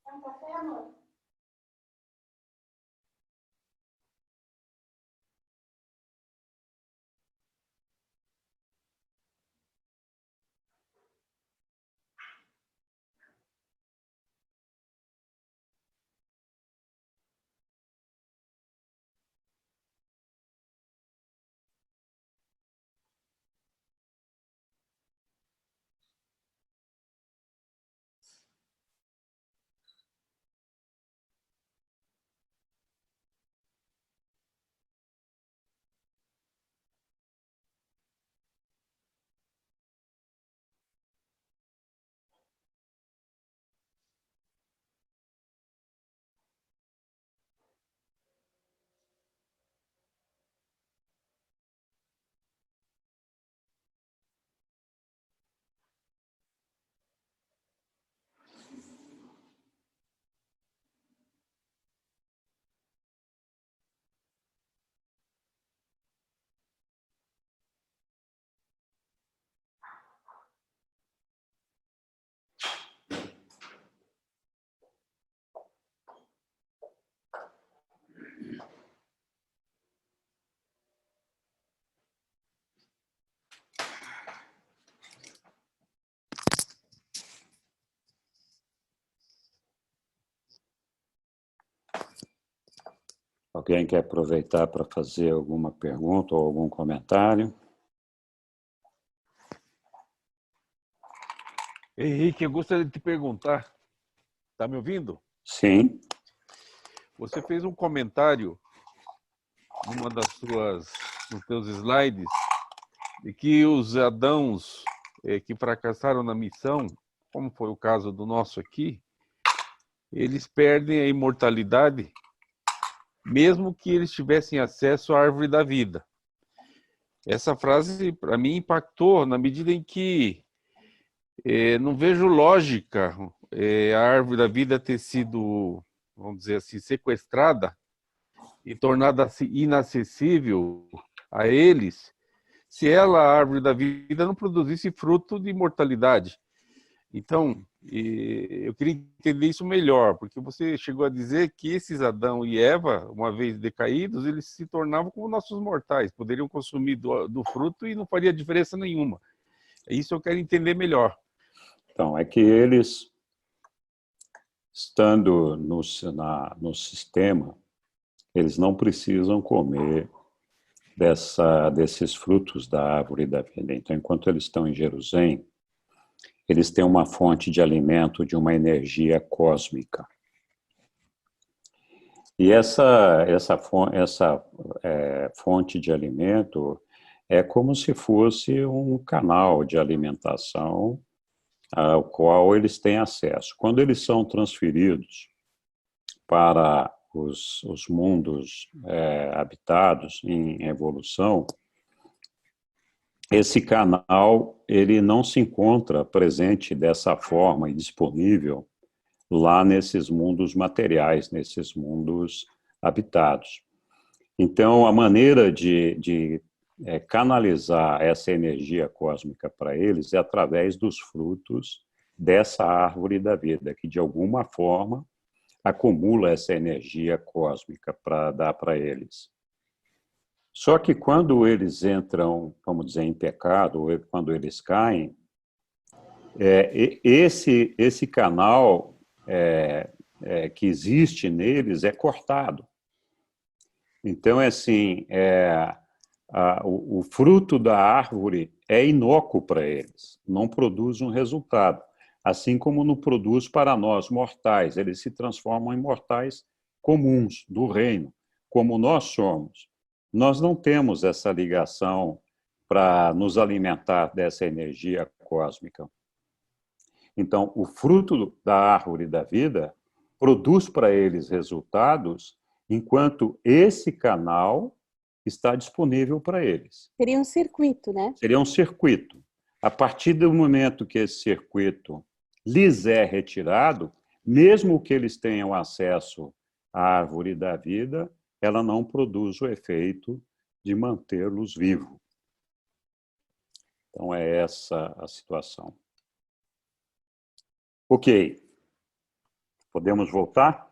Um café, amor? Alguém quer aproveitar para fazer alguma pergunta ou algum comentário? Henrique, eu gostaria de te perguntar Está me ouvindo? Sim. Você fez um comentário nos teus slides, de que os Adãos que fracassaram na missão, como foi o caso do nosso aqui, eles perdem a imortalidade, mesmo que eles tivessem acesso à árvore da vida. Essa frase, para mim, impactou na medida em que não vejo lógica a árvore da vida ter sido, vamos dizer assim, sequestrada e tornada inacessível a eles, se ela, a árvore da vida, não produzisse fruto de imortalidade. Então, eu queria entender isso melhor, porque você chegou a dizer que esses Adão e Eva, uma vez decaídos, eles se tornavam como nossos mortais, poderiam consumir do fruto e não faria diferença nenhuma. Isso eu quero entender melhor. Então, é que eles, estando no sistema, eles não precisam comer desses frutos da árvore da vida. Então, enquanto eles estão em Jerusalém, eles têm uma fonte de alimento de uma energia cósmica. E essa fonte de alimento é como se fosse um canal de alimentação ao qual eles têm acesso. Quando eles são transferidos para os mundos habitados em evolução, esse canal ele não se encontra presente dessa forma e disponível lá nesses mundos materiais, nesses mundos habitados. Então, a maneira de canalizar essa energia cósmica para eles é através dos frutos dessa árvore da vida, que de alguma forma acumula essa energia cósmica para dar para eles. Só que quando eles entram, vamos dizer, em pecado, ou quando eles caem, esse canal que existe neles é cortado. Então, assim, o fruto da árvore é inócuo para eles, não produz um resultado. Assim como não produz para nós, mortais, eles se transformam em mortais comuns do reino, como nós somos. Nós não temos essa ligação para nos alimentar dessa energia cósmica. Então, o fruto da árvore da vida produz para eles resultados, enquanto esse canal está disponível para eles. Seria um circuito, né? Seria um circuito. A partir do momento que esse circuito lhes é retirado, mesmo que eles tenham acesso à árvore da vida, ela não produz o efeito de mantê-los vivos. Então, é essa a situação. Ok. Podemos voltar?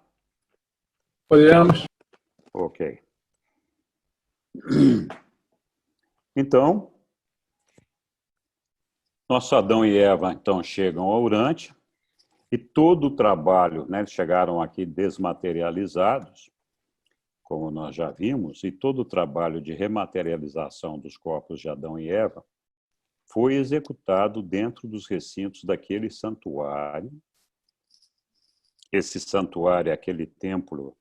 Podemos. Ok. Então, nosso Adão e Eva, então, chegam ao Urântia, e todo o trabalho, né, eles chegaram aqui desmaterializados, como nós já vimos, e todo o trabalho de rematerialização dos corpos de Adão e Eva foi executado dentro dos recintos daquele santuário. Esse santuário é aquele templo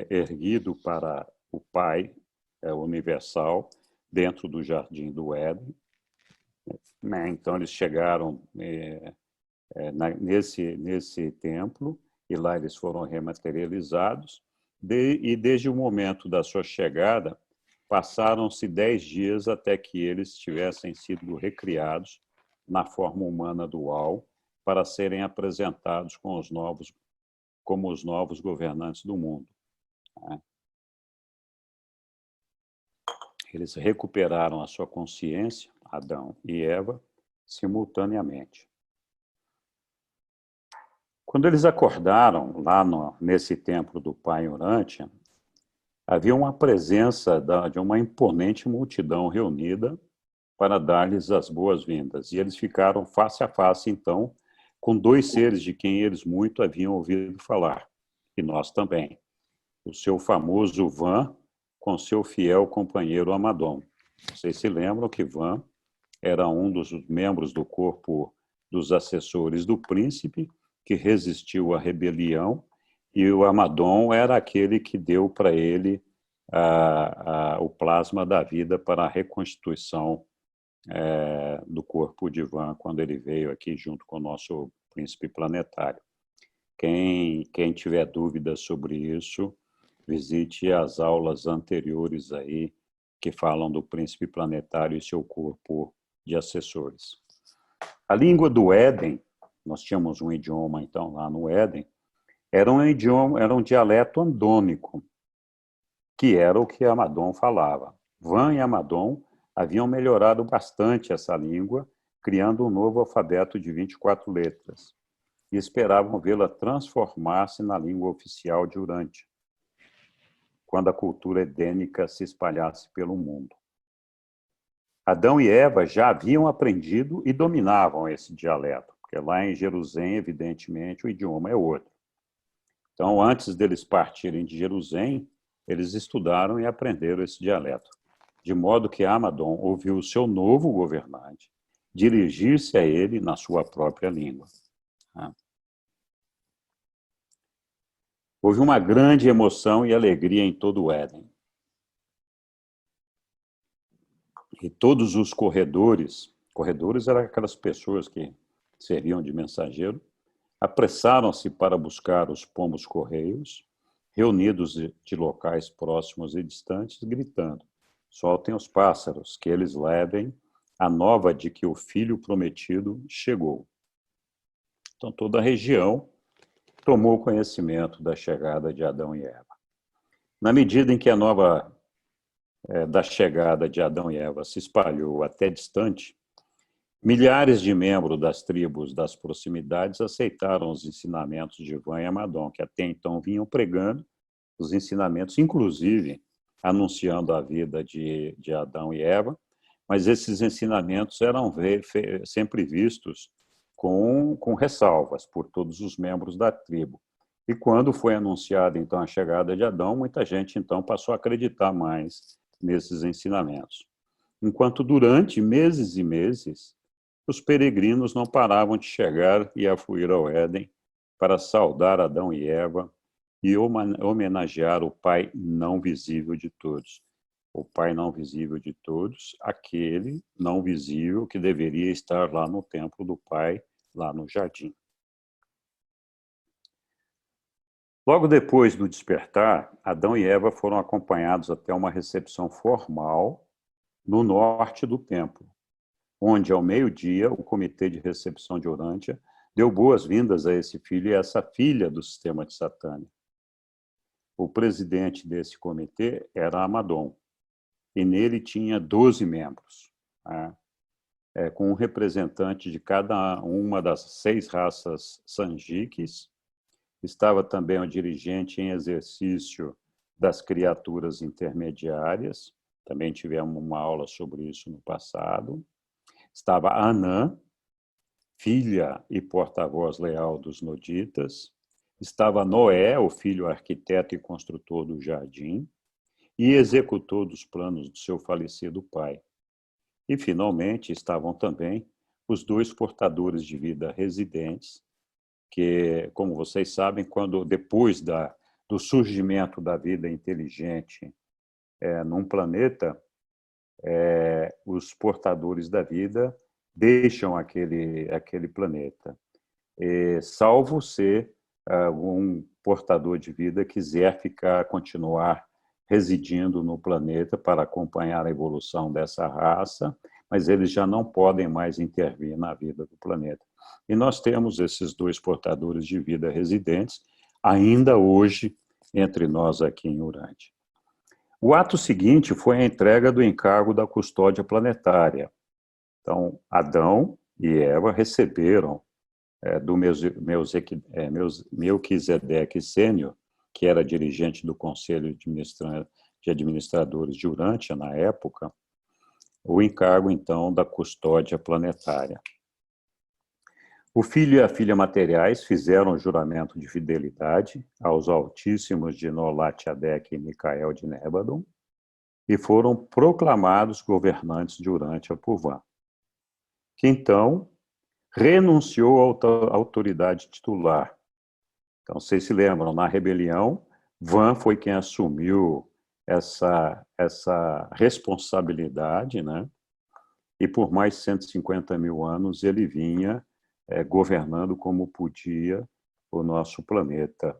erguido para o Pai universal, dentro do Jardim do Éden. Então, eles chegaram nesse templo, e lá eles foram rematerializados, e desde o momento da sua chegada, passaram-se 10 dias até que eles tivessem sido recriados na forma humana dual, para serem apresentados como os novos governantes do mundo. Eles recuperaram a sua consciência, Adão e Eva, simultaneamente. Quando eles acordaram lá nesse templo do Pai Urântia, havia uma presença de uma imponente multidão reunida para dar-lhes as boas-vindas. E eles ficaram face a face, então, com dois seres de quem eles muito haviam ouvido falar, e nós também. O seu famoso Van com seu fiel companheiro Amadon. Vocês se lembram que Van era um dos membros do corpo dos assessores do príncipe, que resistiu à rebelião, e o Amadon era aquele que deu para ele o plasma da vida para a reconstituição do corpo de Van, quando ele veio aqui junto com o nosso príncipe planetário. Quem tiver dúvidas sobre isso, visite as aulas anteriores aí, que falam do príncipe planetário e seu corpo de assessores. A língua do Éden, nós tínhamos um idioma, então, lá no Éden, era um dialeto andônico, que era o que Amadon falava. Van e Amadon haviam melhorado bastante essa língua, criando um novo alfabeto de 24 letras, e esperavam vê-la transformar-se na língua oficial de Urântia, quando a cultura edênica se espalhasse pelo mundo. Adão e Eva já haviam aprendido e dominavam esse dialeto, porque lá em Jerusalém, evidentemente, o idioma é outro. Então, antes deles partirem de Jerusalém, eles estudaram e aprenderam esse dialeto, de modo que Amadon ouviu o seu novo governante dirigir-se a ele na sua própria língua. Houve uma grande emoção e alegria em todo o Éden. E todos os corredores eram aquelas pessoas que serviam de mensageiro, apressaram-se para buscar os pomos-correios, reunidos de locais próximos e distantes, gritando: soltem os pássaros, que eles levem a nova de que o filho prometido chegou. Então, toda a região tomou conhecimento da chegada de Adão e Eva. Na medida em que a nova da chegada de Adão e Eva se espalhou até distante, milhares de membros das tribos das proximidades aceitaram os ensinamentos de Van e Amadon, que até então vinham pregando os ensinamentos, inclusive anunciando a vida de Adão e Eva, mas esses ensinamentos eram sempre vistos com ressalvas por todos os membros da tribo. E quando foi anunciada, então, a chegada de Adão, muita gente, então, passou a acreditar mais nesses ensinamentos. Enquanto durante meses e meses, os peregrinos não paravam de chegar e afluir ao Éden para saudar Adão e Eva e homenagear o Pai não visível de todos. O Pai não visível de todos, aquele não visível que deveria estar lá no templo do Pai, lá no jardim. Logo depois do despertar, Adão e Eva foram acompanhados até uma recepção formal no norte do templo, onde, ao meio-dia, o comitê de recepção de Urântia deu boas-vindas a esse filho e a essa filha do sistema de Satânia. O presidente desse comitê era Amadon, e nele tinha 12 membros, né? Com um representante de cada uma das 6 raças sanjiques. Estava também o dirigente em exercício das criaturas intermediárias, também tivemos uma aula sobre isso no passado. Estava Anã, filha e porta-voz leal dos Noditas. Estava Noé, o filho arquiteto e construtor do jardim, e executor dos planos do seu falecido pai. E, finalmente, estavam também os 2 portadores de vida residentes, que, como vocês sabem, depois do surgimento da vida inteligente num planeta, os portadores da vida deixam aquele planeta, salvo se um portador de vida quiser continuar residindo no planeta para acompanhar a evolução dessa raça, mas eles já não podem mais intervir na vida do planeta. E nós temos esses 2 portadores de vida residentes, ainda hoje, entre nós aqui em Urântia. O ato seguinte foi a entrega do encargo da custódia planetária. Então, Adão e Eva receberam do Melquisedeque Sênior, que era dirigente do Conselho de Administradores de Urântia na época, o encargo, então, da custódia planetária. O filho e a filha materiais fizeram o juramento de fidelidade aos altíssimos de Nolatiadec e Micael de Nébadon e foram proclamados governantes de Urântia por Van, que então renunciou à autoridade titular. Então, vocês se lembram, na rebelião, Van foi quem assumiu essa responsabilidade, né? E por mais de 150 mil anos ele vinha governando como podia o nosso planeta,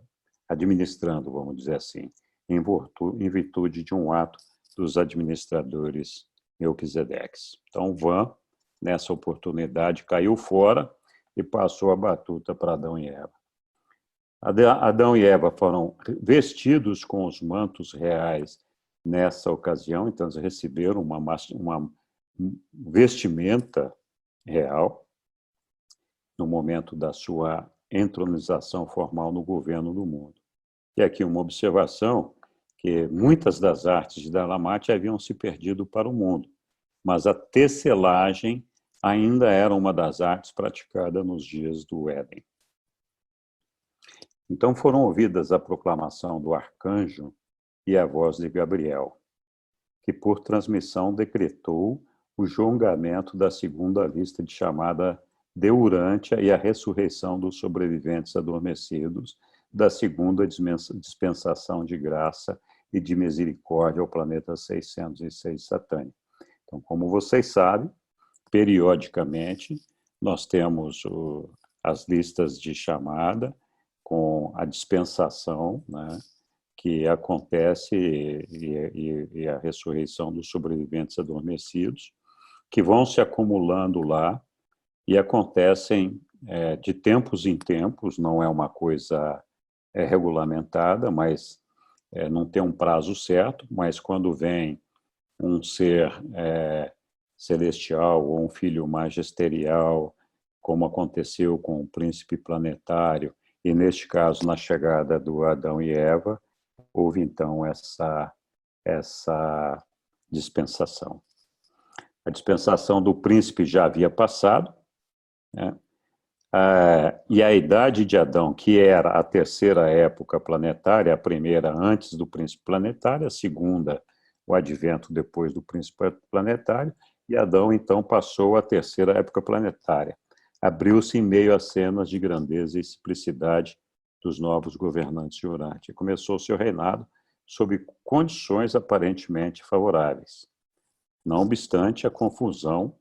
administrando, vamos dizer assim, em virtude de um ato dos administradores Melquisedeques. Então, Van, nessa oportunidade, caiu fora e passou a batuta para Adão e Eva. Adão e Eva foram vestidos com os mantos reais nessa ocasião, então eles receberam uma vestimenta real no momento da sua entronização formal no governo do mundo. E aqui uma observação, que muitas das artes de Dalamate haviam se perdido para o mundo, mas a tecelagem ainda era uma das artes praticadas nos dias do Éden. Então foram ouvidas a proclamação do arcanjo e a voz de Gabriel, que por transmissão decretou o julgamento da segunda lista de chamada Deurântia e a ressurreição dos sobreviventes adormecidos da segunda dispensação de graça e de misericórdia ao planeta 606 satânico. Então, como vocês sabem, periodicamente nós temos as listas de chamada com a dispensação, né, que acontece e a ressurreição dos sobreviventes adormecidos, que vão se acumulando lá e acontecem de tempos em tempos, não é uma coisa regulamentada, mas não tem um prazo certo, mas quando vem um ser celestial ou um filho magisterial, como aconteceu com o príncipe planetário, e neste caso, na chegada do Adão e Eva, houve então essa dispensação. A dispensação do príncipe já havia passado, né? E a idade de Adão, que era a terceira época planetária, a primeira antes do príncipe planetário, a segunda, o advento depois do príncipe planetário, e Adão então passou a terceira época planetária. Abriu-se em meio às cenas de grandeza e simplicidade dos novos governantes de Urântia. Começou seu reinado sob condições aparentemente favoráveis. Não obstante a confusão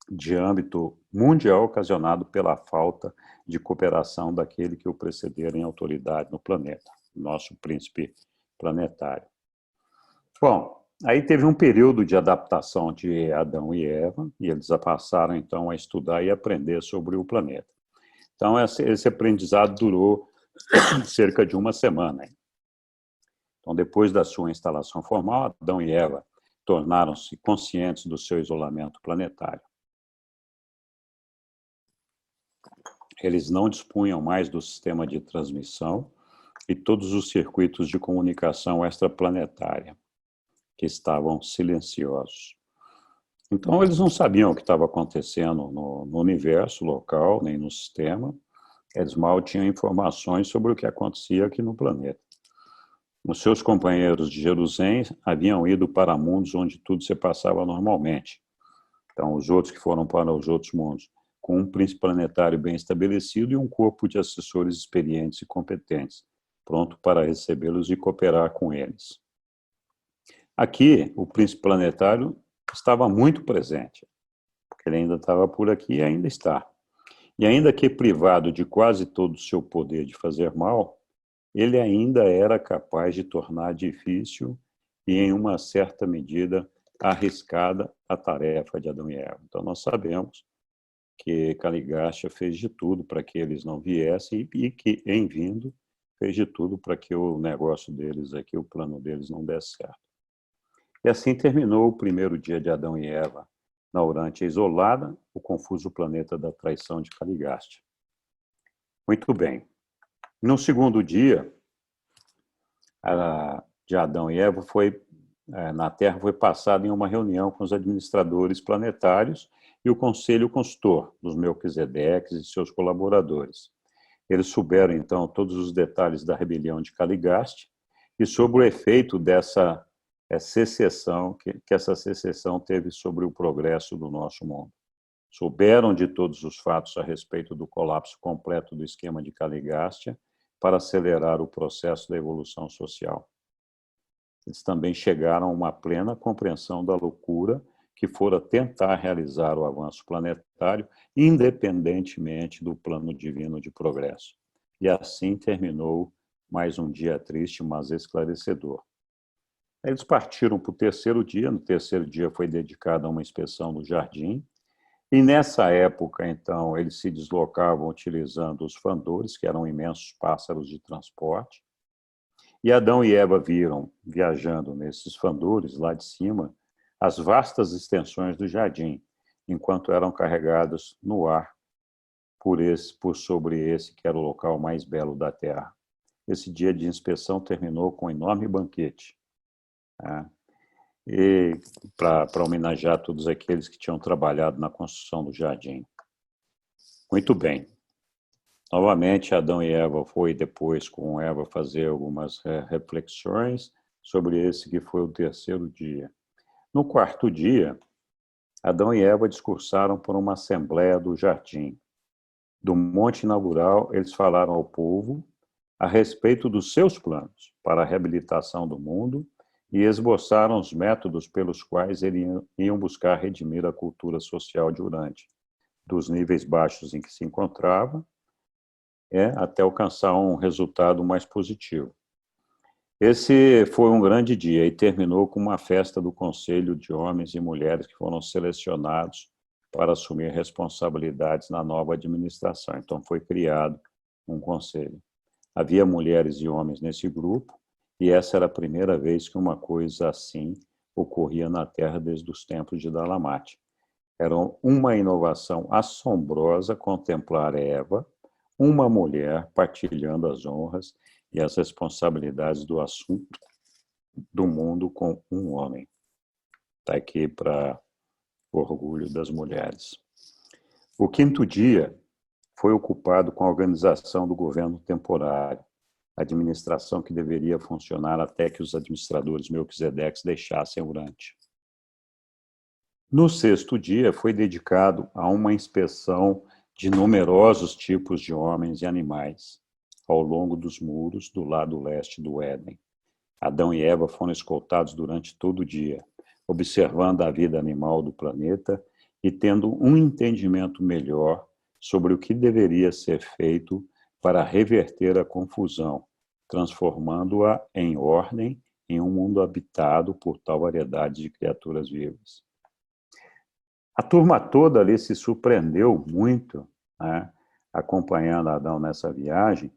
de âmbito mundial ocasionado pela falta de cooperação daquele que o precedera em autoridade no planeta, nosso príncipe planetário. Bom, aí teve um período de adaptação de Adão e Eva, e eles passaram então a estudar e aprender sobre o planeta. Então esse aprendizado durou cerca de uma semana. Então, depois da sua instalação formal, Adão e Eva tornaram-se conscientes do seu isolamento planetário. Eles não dispunham mais do sistema de transmissão e todos os circuitos de comunicação extraplanetária, que estavam silenciosos. Então, eles não sabiam o que estava acontecendo no universo local, nem no sistema. Eles mal tinham informações sobre o que acontecia aqui no planeta. Os seus companheiros de Jerusalém haviam ido para mundos onde tudo se passava normalmente. Então, os outros que foram para os outros mundos, com um príncipe planetário bem estabelecido e um corpo de assessores experientes e competentes, pronto para recebê-los e cooperar com eles. Aqui, o príncipe planetário estava muito presente, porque ele ainda estava por aqui e ainda está. E ainda que privado de quase todo o seu poder de fazer mal, ele ainda era capaz de tornar difícil e, em uma certa medida, arriscada a tarefa de Adão e Eva. Então, nós sabemos que Caligástia fez de tudo para que eles não viessem e que, em vindo, fez de tudo para que o negócio deles aqui, o plano deles não desse certo. E assim terminou o primeiro dia de Adão e Eva, na Urântia isolada, o confuso planeta da traição de Caligástia. Muito bem. No segundo dia de Adão e Eva, na Terra foi passado em uma reunião com os administradores planetários e o conselho consultor dos Melquisedeques e seus colaboradores. Eles souberam, então, todos os detalhes da rebelião de Caligástia e sobre o efeito dessa secessão, que essa secessão teve sobre o progresso do nosso mundo, souberam de todos os fatos a respeito do colapso completo do esquema de Caligástia para acelerar o processo da evolução social. Eles também chegaram a uma plena compreensão da loucura que fora tentar realizar o avanço planetário independentemente do plano divino de progresso. E assim terminou mais um dia triste, mas esclarecedor. Eles partiram para o terceiro dia. No terceiro dia foi dedicado a uma inspeção no jardim. E nessa época, então, eles se deslocavam utilizando os fandores, que eram imensos pássaros de transporte. E Adão e Eva viram, viajando nesses fandores, lá de cima, as vastas extensões do jardim, enquanto eram carregados no ar por sobre esse que era o local mais belo da Terra. Esse dia de inspeção terminou com um enorme banquete, né? E para homenagear todos aqueles que tinham trabalhado na construção do jardim. Muito bem. Novamente, Adão e Eva foi depois com Eva fazer algumas reflexões sobre esse que foi o terceiro dia. No quarto dia, Adão e Eva discursaram por uma assembleia do jardim. Do monte inaugural, eles falaram ao povo a respeito dos seus planos para a reabilitação do mundo e esboçaram os métodos pelos quais eles iam buscar redimir a cultura social de Urântia, dos níveis baixos em que se encontrava, até alcançar um resultado mais positivo. Esse foi um grande dia e terminou com uma festa do Conselho de Homens e Mulheres que foram selecionados para assumir responsabilidades na nova administração. Então, foi criado um conselho. Havia mulheres e homens nesse grupo, e essa era a primeira vez que uma coisa assim ocorria na Terra desde os tempos de Dalamate. Era uma inovação assombrosa contemplar Eva, uma mulher, partilhando as honras e as responsabilidades do assunto do mundo com um homem. Está aqui para orgulho das mulheres. O quinto dia foi ocupado com a organização do governo temporário, administração que deveria funcionar até que os administradores Melquisedeques deixassem Urântia. No sexto dia, foi dedicado a uma inspeção de numerosos tipos de homens e animais ao longo dos muros do lado leste do Éden. Adão e Eva foram escoltados durante todo o dia, observando a vida animal do planeta e tendo um entendimento melhor sobre o que deveria ser feito para reverter a confusão, transformando-a em ordem em um mundo habitado por tal variedade de criaturas vivas. A turma toda ali se surpreendeu muito, né, acompanhando Adão nessa viagem,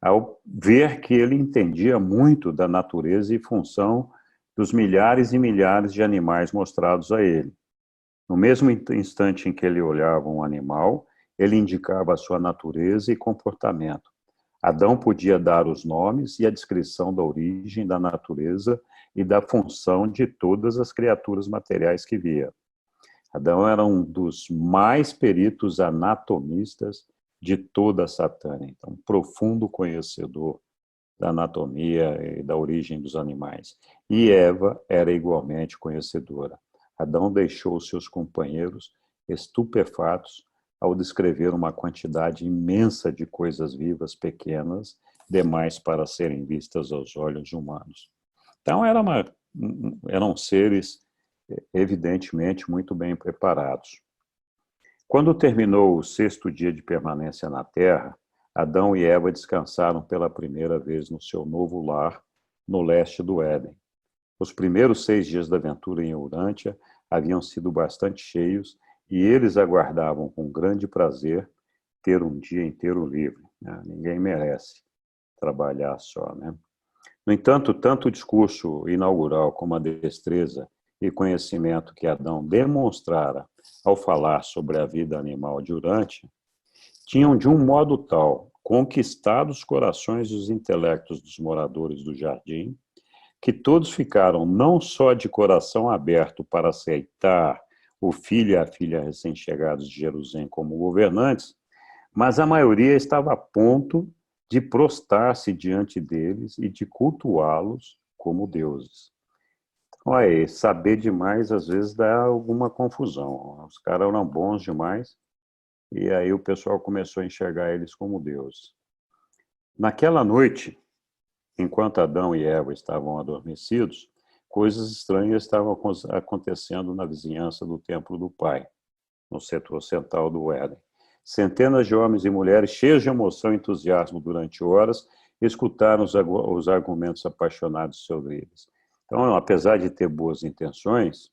ao ver que ele entendia muito da natureza e função dos milhares e milhares de animais mostrados a ele. No mesmo instante em que ele olhava um animal, ele indicava a sua natureza e comportamento. Adão podia dar os nomes e a descrição da origem, da natureza e da função de todas as criaturas materiais que via. Adão era um dos mais peritos anatomistas de toda a Satânia, então, um profundo conhecedor da anatomia e da origem dos animais. E Eva era igualmente conhecedora. Adão deixou seus companheiros estupefatos ao descrever uma quantidade imensa de coisas vivas pequenas, demais para serem vistas aos olhos humanos. Então, eram seres, evidentemente, muito bem preparados. Quando terminou o sexto dia de permanência na Terra, Adão e Eva descansaram pela primeira vez no seu novo lar, no leste do Éden. Os primeiros 6 dias da aventura em Urântia haviam sido bastante cheios e eles aguardavam com grande prazer ter um dia inteiro livre. Ninguém merece trabalhar só, né? No entanto, tanto o discurso inaugural como a destreza e conhecimento que Adão demonstrara ao falar sobre a vida animal de Urântia tinham, de um modo tal, conquistado os corações e os intelectos dos moradores do jardim, que todos ficaram não só de coração aberto para aceitar o filho e a filha recém-chegados de Jerusalém como governantes, mas a maioria estava a ponto de prostrar-se diante deles e de cultuá-los como deuses. Olha, saber demais às vezes dá alguma confusão. Os caras eram bons demais e aí o pessoal começou a enxergar eles como deuses. Naquela noite, enquanto Adão e Eva estavam adormecidos, coisas estranhas estavam acontecendo na vizinhança do templo do Pai, no setor central do Éden. Centenas de homens e mulheres, cheios de emoção e entusiasmo durante horas, escutaram os argumentos apaixonados de seus líderes. Então, apesar de ter boas intenções,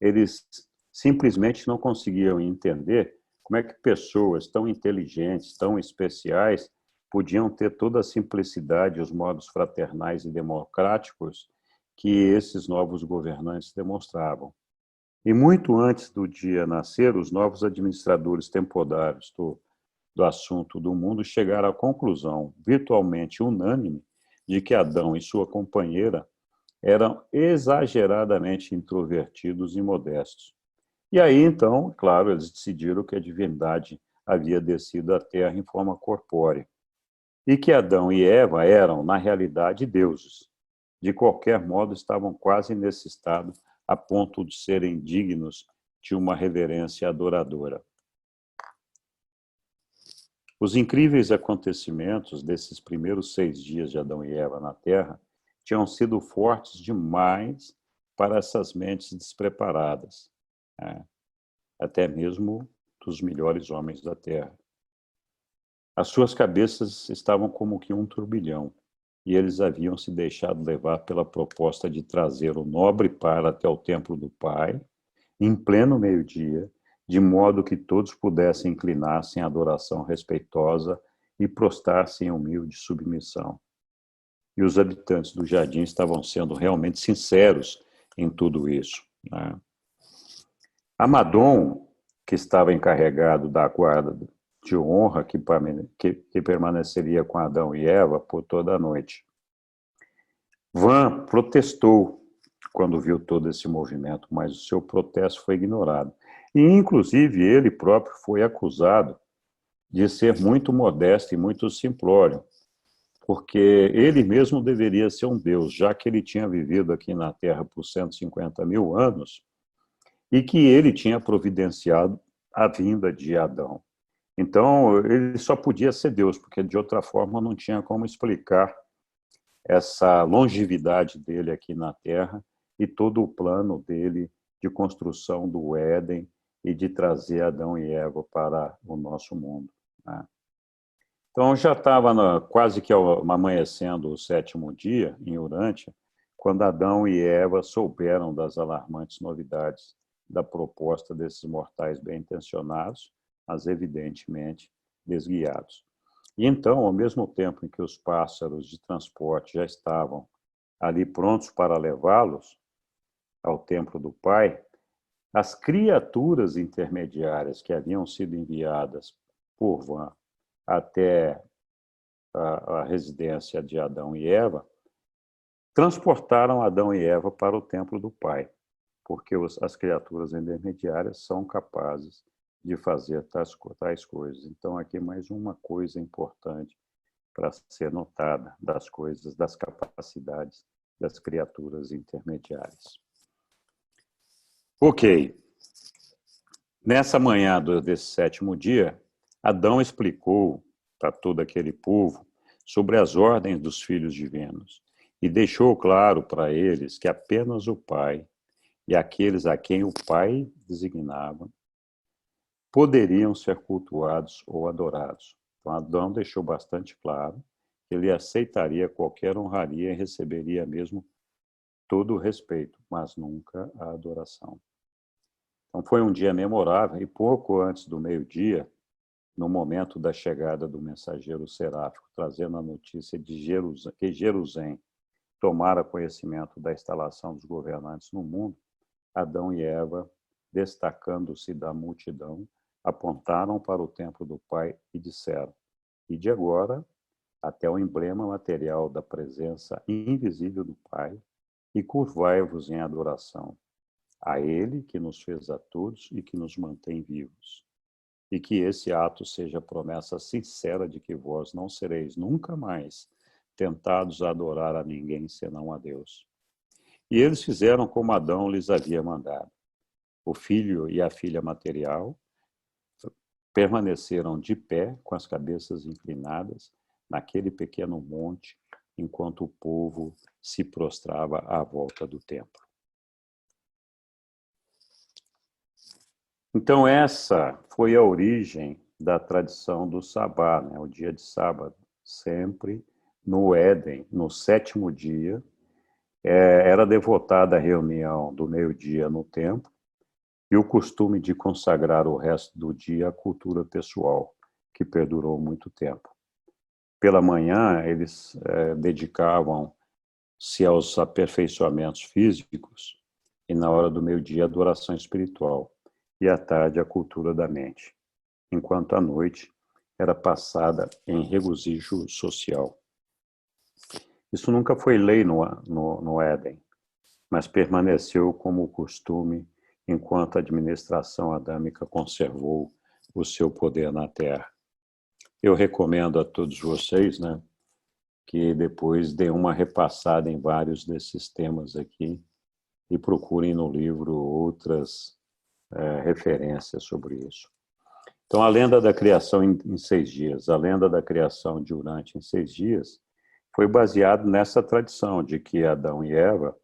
eles simplesmente não conseguiam entender como é que pessoas tão inteligentes, tão especiais, podiam ter toda a simplicidade e os modos fraternais e democráticos que esses novos governantes demonstravam. E muito antes do dia nascer, os novos administradores temporários do assunto do mundo chegaram à conclusão, virtualmente unânime, de que Adão e sua companheira eram exageradamente introvertidos e modestos. E aí, então, claro, eles decidiram que a divindade havia descido à Terra em forma corpórea e que Adão e Eva eram, na realidade, deuses. De qualquer modo, estavam quase nesse estado, a ponto de serem dignos de uma reverência adoradora. Os incríveis acontecimentos desses primeiros 6 dias de Adão e Eva na Terra tinham sido fortes demais para essas mentes despreparadas, né? Até mesmo dos melhores homens da Terra. As suas cabeças estavam como que um turbilhão, e eles haviam se deixado levar pela proposta de trazer o nobre par até o templo do Pai, em pleno meio-dia, de modo que todos pudessem inclinar-se em adoração respeitosa e prostrar-se em humilde submissão. E os habitantes do jardim estavam sendo realmente sinceros em tudo isso, né? Amadom, que estava encarregado da guarda de honra que permaneceria com Adão e Eva por toda a noite. Van protestou quando viu todo esse movimento, mas o seu protesto foi ignorado. E, inclusive, ele próprio foi acusado de ser muito modesto e muito simplório, porque ele mesmo deveria ser um deus, já que ele tinha vivido aqui na Terra por 150 mil anos e que ele tinha providenciado a vinda de Adão. Então, ele só podia ser Deus, porque de outra forma não tinha como explicar essa longevidade dele aqui na Terra e todo o plano dele de construção do Éden e de trazer Adão e Eva para o nosso mundo, né? Então, já estava quase que amanhecendo o 7º dia, em Urântia, quando Adão e Eva souberam das alarmantes novidades da proposta desses mortais bem-intencionados, mas evidentemente desguiados. E então, ao mesmo tempo em que os pássaros de transporte já estavam ali prontos para levá-los ao templo do Pai, as criaturas intermediárias que haviam sido enviadas por Van até a residência de Adão e Eva, transportaram Adão e Eva para o templo do Pai, porque as criaturas intermediárias são capazes de fazer tais coisas. Então, aqui mais uma coisa importante para ser notada das coisas, das capacidades das criaturas intermediárias. Ok. Nessa manhã desse 7º dia, Adão explicou para todo aquele povo sobre as ordens dos filhos divinos e deixou claro para eles que apenas o Pai e aqueles a quem o Pai designava poderiam ser cultuados ou adorados. Então, Adão deixou bastante claro que ele aceitaria qualquer honraria e receberia mesmo todo o respeito, mas nunca a adoração. Então, foi um dia memorável e pouco antes do meio-dia, no momento da chegada do mensageiro seráfico, trazendo a notícia de que Jerusalém tomara conhecimento da instalação dos governantes no mundo, Adão e Eva, destacando-se da multidão, apontaram para o templo do Pai e disseram: "E de agora, até o emblema material da presença invisível do Pai, e curvai-vos em adoração a Ele que nos fez a todos e que nos mantém vivos. E que esse ato seja a promessa sincera de que vós não sereis nunca mais tentados a adorar a ninguém senão a Deus. E eles fizeram como Adão lhes havia mandado. O filho e a filha material permaneceram de pé, com as cabeças inclinadas, naquele pequeno monte, enquanto o povo se prostrava à volta do templo. Então, essa foi a origem da tradição do sabá, né? O dia de sábado, sempre no Éden, no 7º dia, era devotada a reunião do meio-dia no templo e o costume de consagrar o resto do dia à cultura pessoal, que perdurou muito tempo. Pela manhã, eles dedicavam-se aos aperfeiçoamentos físicos e, na hora do meio-dia, a adoração espiritual, e à tarde, a cultura da mente, enquanto a noite era passada em regozijo social. Isso nunca foi lei no Éden, mas permaneceu como costume enquanto a administração adâmica conservou o seu poder na Terra. Eu recomendo a todos vocês, né, que depois deem uma repassada em vários desses temas aqui e procurem no livro outras referências sobre isso. Então, a lenda da criação em 6 dias, a lenda da criação de Urante em 6 dias, foi baseado nessa tradição de que Adão e Eva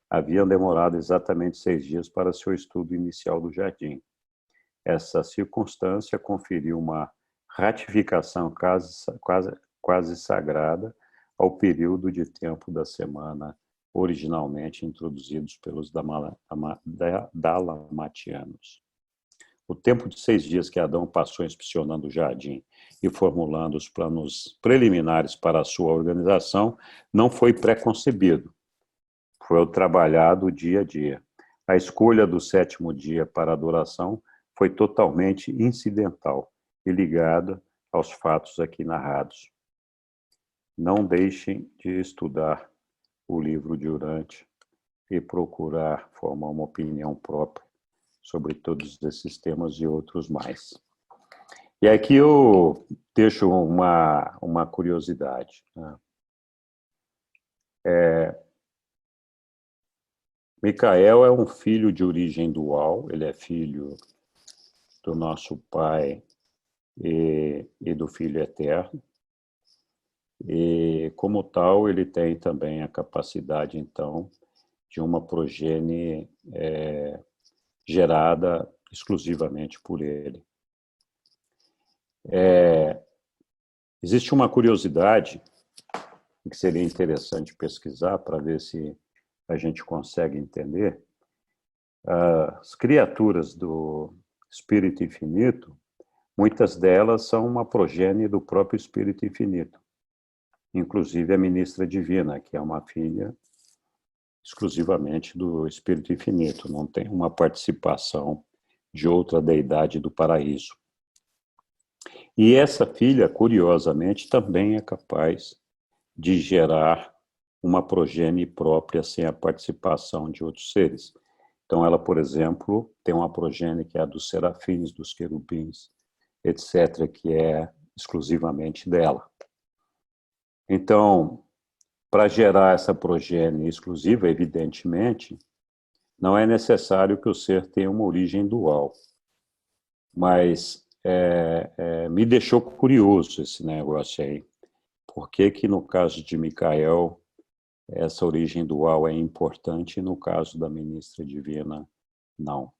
haviam demorado exatamente 6 dias para seu estudo inicial do jardim. Essa circunstância conferiu uma ratificação quase sagrada ao período de tempo da semana originalmente introduzidos pelos dalamatianos. O tempo de 6 dias que Adão passou inspecionando o jardim e formulando os planos preliminares para a sua organização não foi pré-concebido, foi trabalhado dia a dia. A escolha do 7º dia para a adoração foi totalmente incidental e ligada aos fatos aqui narrados. Não deixem de estudar o livro de Urante e procurar formar uma opinião própria sobre todos esses temas e outros mais. E aqui eu deixo uma curiosidade, né? Micael é um filho de origem dual, ele é filho do nosso Pai e do Filho Eterno, e como tal ele tem também a capacidade, então, de uma progenie gerada exclusivamente por ele. Existe uma curiosidade que seria interessante pesquisar para ver se a gente consegue entender. As criaturas do Espírito Infinito, muitas delas são uma progenie do próprio Espírito Infinito, inclusive a Ministra Divina, que é uma filha exclusivamente do Espírito Infinito, não tem uma participação de outra deidade do paraíso. E essa filha, curiosamente, também é capaz de gerar uma progenie própria sem a participação de outros seres. Então, ela, por exemplo, tem uma progenie que é a dos serafins, dos querubins, etc., que é exclusivamente dela. Então, para gerar essa progenie exclusiva, evidentemente, não é necessário que o ser tenha uma origem dual. Mas me deixou curioso esse negócio aí. Por que no caso de Micael, essa origem dual é importante e no caso da Ministra Divina, não?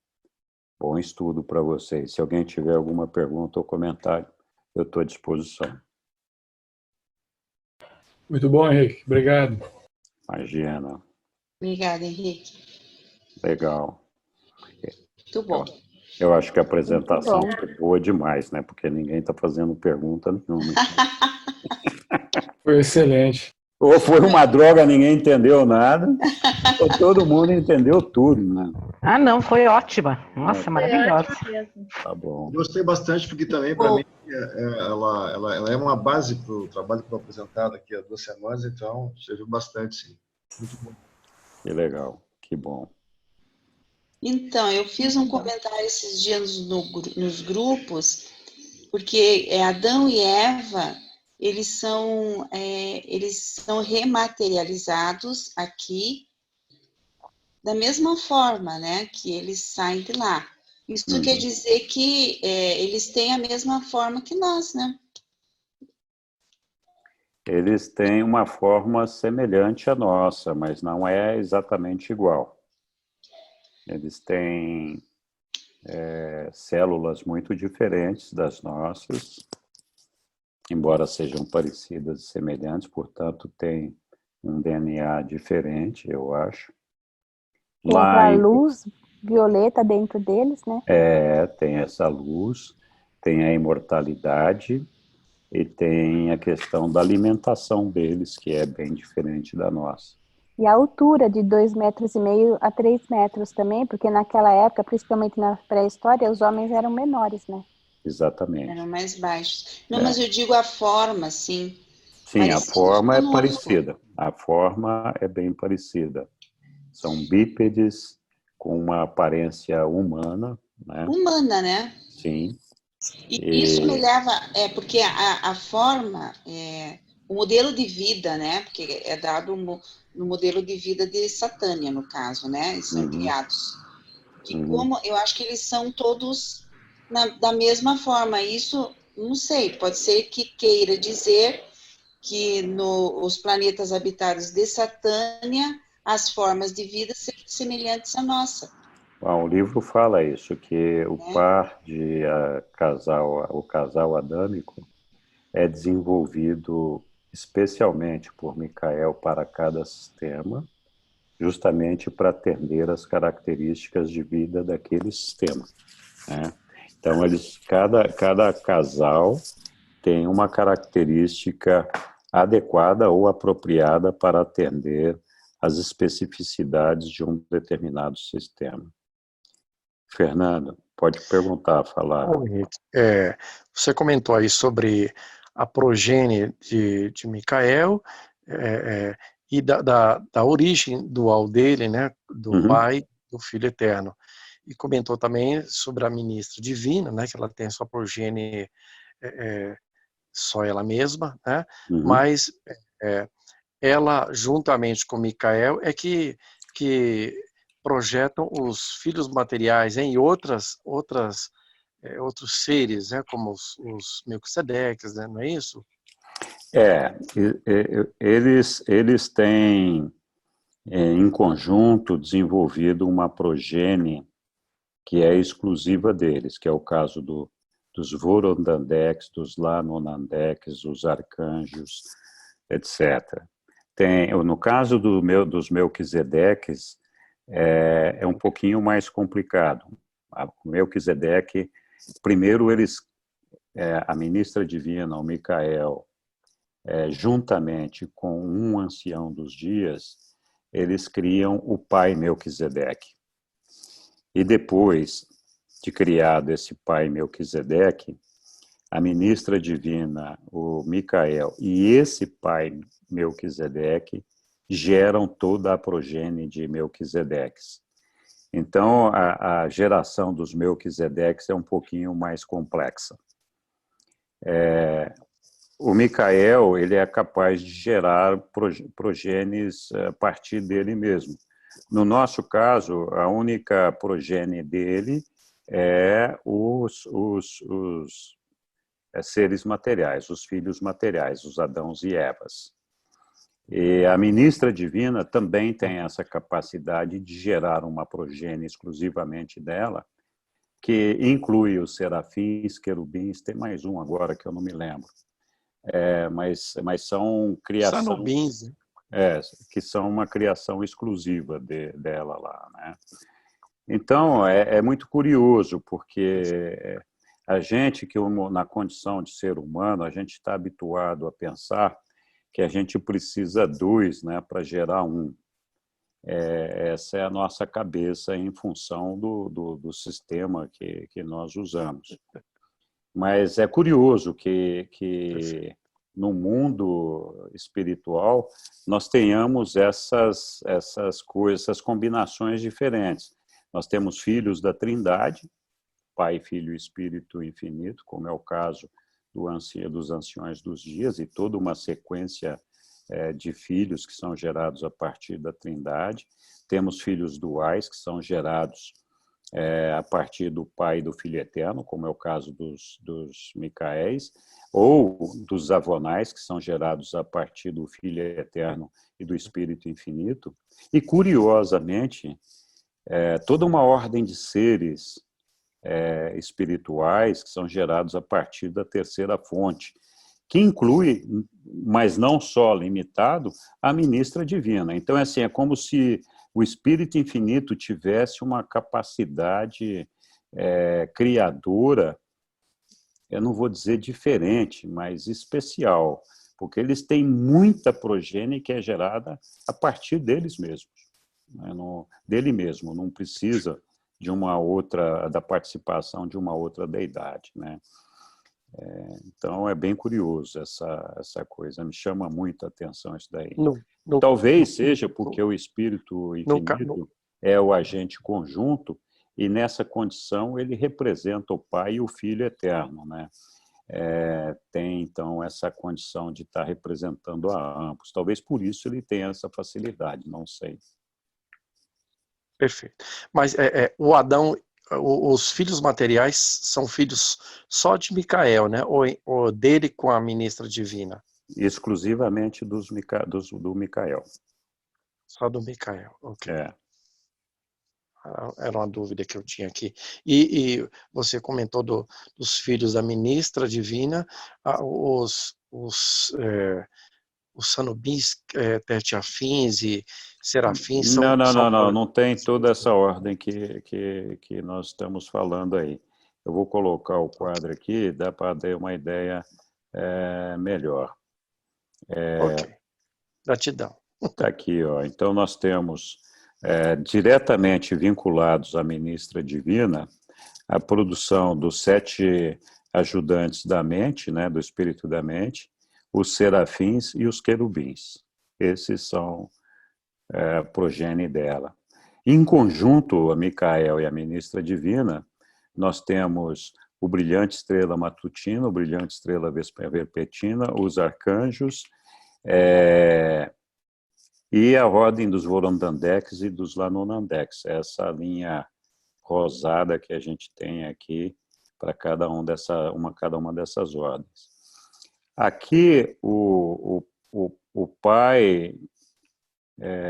Bom estudo para vocês. Se alguém tiver alguma pergunta ou comentário, eu estou à disposição. Muito bom, Henrique. Obrigado. Imagina. Obrigada, Henrique. Legal. Muito bom. Eu acho que a apresentação foi boa demais, né? Porque ninguém está fazendo pergunta nenhuma. Foi excelente. Ou foi uma droga, ninguém entendeu nada, ou todo mundo entendeu tudo, né? Ah, não, foi ótima. Nossa, maravilhosa. Tá bom. Gostei bastante, porque também, para mim, ela é uma base para o trabalho que foi apresentado aqui há 2 semanas, então serviu bastante, sim. Muito bom. Que legal, que bom. Então, eu fiz um comentário esses dias nos grupos, porque Adão e Eva, eles são rematerializados aqui da mesma forma, né, que eles saem de lá. Isso Uhum. quer dizer que eles têm a mesma forma que nós, né? Eles têm uma forma semelhante à nossa, mas não é exatamente igual. Eles têm células muito diferentes das nossas, embora sejam parecidas e semelhantes, portanto, têm um DNA diferente, eu acho. Tem aquela luz violeta dentro deles, né? Tem essa luz, tem a imortalidade e tem a questão da alimentação deles, que é bem diferente da nossa. E a altura de 2,5 metros a 3 metros também, porque naquela época, principalmente na pré-história, os homens eram menores, né? Exatamente. Eram mais baixos. Não, mas eu digo a forma, sim. Sim, a forma é conosco. parecida. A forma é bem parecida. São bípedes com uma aparência humana, né? Humana, né? Sim. E isso me leva, porque a forma, o modelo de vida, né? Porque é dado no modelo de vida de Satânia, no caso, né? Eles são criados. E como eu acho que eles são todos da mesma forma. Isso, não sei, pode ser que queira dizer que os planetas habitados de Satânia, as formas de vida sejam semelhantes à nossa. Bom, o livro fala isso, que o par de o casal adâmico é desenvolvido especialmente por Micael para cada sistema, justamente para atender as características de vida daquele sistema, né? Então, cada casal tem uma característica adequada ou apropriada para atender às especificidades de um determinado sistema. Fernando, pode perguntar, falar. Você comentou aí sobre a progênie de Micael e da origem dual dele, né, do Pai, do Filho Eterno. E comentou também sobre a ministra divina, né, que ela tem a sua progênie só ela mesma, né, mas ela, juntamente com Micael, é que projetam os filhos materiais em outros seres, né, como os Melquisedeques, né, não é isso? Eles têm, em conjunto, desenvolvido uma progênie que é exclusiva deles, que é o caso dos Vorondandeques, dos Lanonandeques, dos arcanjos, etc. No caso dos Melquisedeques, é um pouquinho mais complicado. O Melquisedeque, primeiro a ministra divina, o Micael, juntamente com um ancião dos dias, eles criam o pai Melquisedeque. E depois de criado esse pai Melquisedeque, a ministra divina, o Micael, e esse pai Melquisedeque geram toda a progênie de Melquisedeques. Então, a geração dos Melquisedeques é um pouquinho mais complexa. O Micael, ele é capaz de gerar progênies a partir dele mesmo. No nosso caso, a única progênie dele é os seres materiais, os filhos materiais, os Adãos e Evas. E a ministra divina também tem essa capacidade de gerar uma progênie exclusivamente dela, que inclui os serafins, querubins, tem mais um agora que eu não me lembro. Mas são criações que são uma criação exclusiva dela lá, né? Então, é muito curioso, porque a gente que na condição de ser humano, a gente está habituado a pensar que a gente precisa dois, né, para gerar um. Essa é a nossa cabeça em função do sistema que nós usamos. Mas é curioso que no mundo espiritual nós tenhamos essas coisas, essas combinações diferentes. Nós temos filhos da Trindade, Pai, Filho e Espírito Infinito, como é o caso dos Anciões dos Dias, e toda uma sequência de filhos que são gerados a partir da Trindade. Temos filhos duais, que são gerados a partir do Pai e do Filho Eterno, como é o caso dos Micaéis, ou dos Avonais, que são gerados a partir do Filho Eterno e do Espírito Infinito. E, curiosamente, toda uma ordem de seres espirituais que são gerados a partir da terceira fonte, que inclui, mas não só limitado, a ministra divina. Então, assim, é como se o Espírito Infinito tivesse uma capacidade criadora, eu não vou dizer diferente, mas especial, porque eles têm muita progênie que é gerada a partir deles mesmos, né? Dele mesmo, não precisa de uma outra, da participação de uma outra deidade, né? Então, é bem curioso essa coisa, me chama muito a atenção isso daí. Talvez seja porque o Espírito Infinito é o agente conjunto, e nessa condição ele representa o Pai e o Filho Eterno, né? Tem, então, essa condição de estar representando a ambos. Talvez por isso ele tenha essa facilidade, não sei. Perfeito. Mas o Adão, os filhos materiais são filhos só de Micael, né? Ou dele com a ministra divina? Exclusivamente do Micael. Só do Micael, ok. Era uma dúvida que eu tinha aqui. E você comentou dos filhos da ministra divina, os sanubins, tertiafins e serafins são... Não tem toda essa ordem que nós estamos falando aí. Eu vou colocar o quadro aqui, dá para dar uma ideia melhor. Ok, gratidão. Está aqui, ó. Então nós temos diretamente vinculados à ministra divina a produção dos 7 ajudantes da mente, né, do espírito da mente, os serafins e os querubins. Esses são a progênie dela. Em conjunto, a Micael e a ministra divina, nós temos o brilhante estrela matutina, o brilhante estrela vespertina, os arcanjos, e a ordem dos Vorondandex e dos Lanonandex, essa linha rosada que a gente tem aqui para cada uma dessas ordens. Aqui, o pai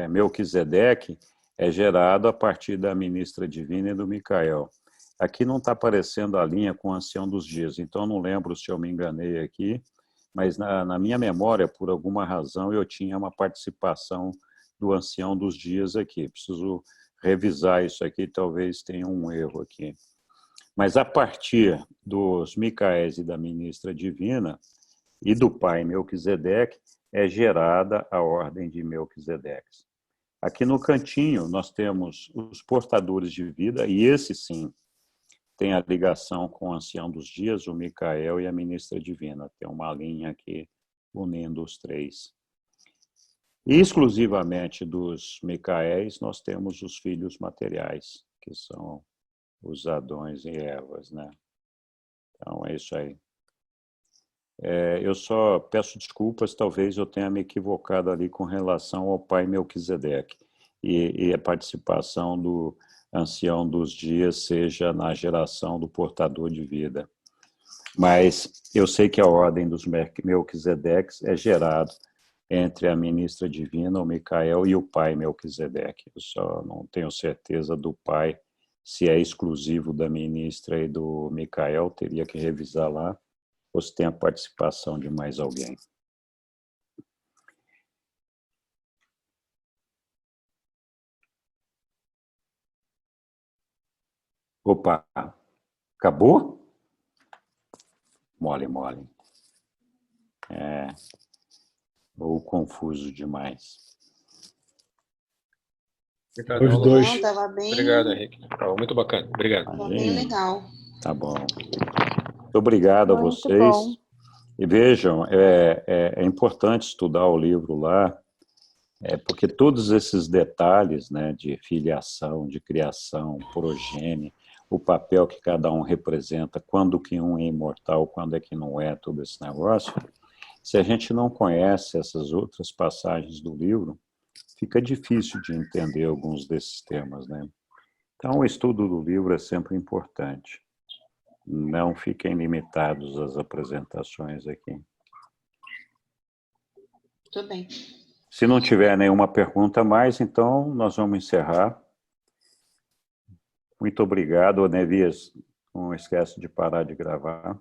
Melquisedeque é gerado a partir da ministra divina e do Micael. Aqui não está aparecendo a linha com o ancião dos dias, então não lembro se eu me enganei aqui, mas na minha memória, por alguma razão, eu tinha uma participação do ancião dos dias aqui. Preciso revisar isso aqui, talvez tenha um erro aqui. Mas a partir dos Micaéis e da ministra divina e do pai Melquisedeque, é gerada a ordem de Melquisedeque. Aqui no cantinho, nós temos os portadores de vida, e esse sim tem a ligação com o ancião dos dias, o Micael e a ministra divina. Tem uma linha aqui unindo os 3. E exclusivamente dos Micaéis, nós temos os filhos materiais, que são os Adões e Evas, né? Então, é isso aí. Eu só peço desculpas, talvez eu tenha me equivocado ali com relação ao pai Melquisedeque, e a participação do ancião dos dias seja na geração do portador de vida. Mas eu sei que a ordem dos Melquisedeques é gerada entre a ministra divina, o Micael, e o pai Melquisedeque. Eu só não tenho certeza do pai, se é exclusivo da ministra e do Micael, teria que revisar lá, ou se tem a participação de mais alguém. Opa, acabou? Mole. Ou confuso demais. Os dois. Não, tava bem... Obrigado, Henrique. Muito bacana. Obrigado. Tava bem legal. Tá bom. Muito obrigado a Muito vocês. bom. E vejam, é importante estudar o livro lá, porque todos esses detalhes, né, de filiação, de criação, progênie, o papel que cada um representa, quando que um é imortal, quando é que não é, todo esse negócio, se a gente não conhece essas outras passagens do livro, fica difícil de entender alguns desses temas, né? Então, o estudo do livro é sempre importante. Não fiquem limitados às apresentações aqui. Tudo bem. Se não tiver nenhuma pergunta mais, então nós vamos encerrar. Muito obrigado, Nevias. Não esquece de parar de gravar.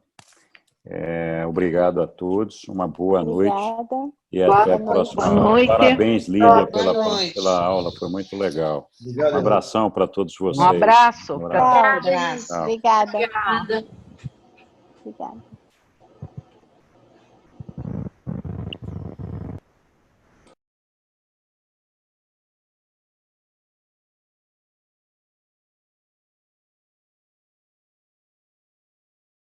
Obrigado a todos. Uma boa noite. Obrigada. E até a próxima Boa aula. noite. Parabéns, Lídia, Boa noite. pela aula. Foi muito legal. Obrigado, Um abração para todos vocês. Um abraço. Um Tchau. abraço. Abraço. Tchau. Obrigada. Obrigada. Obrigada.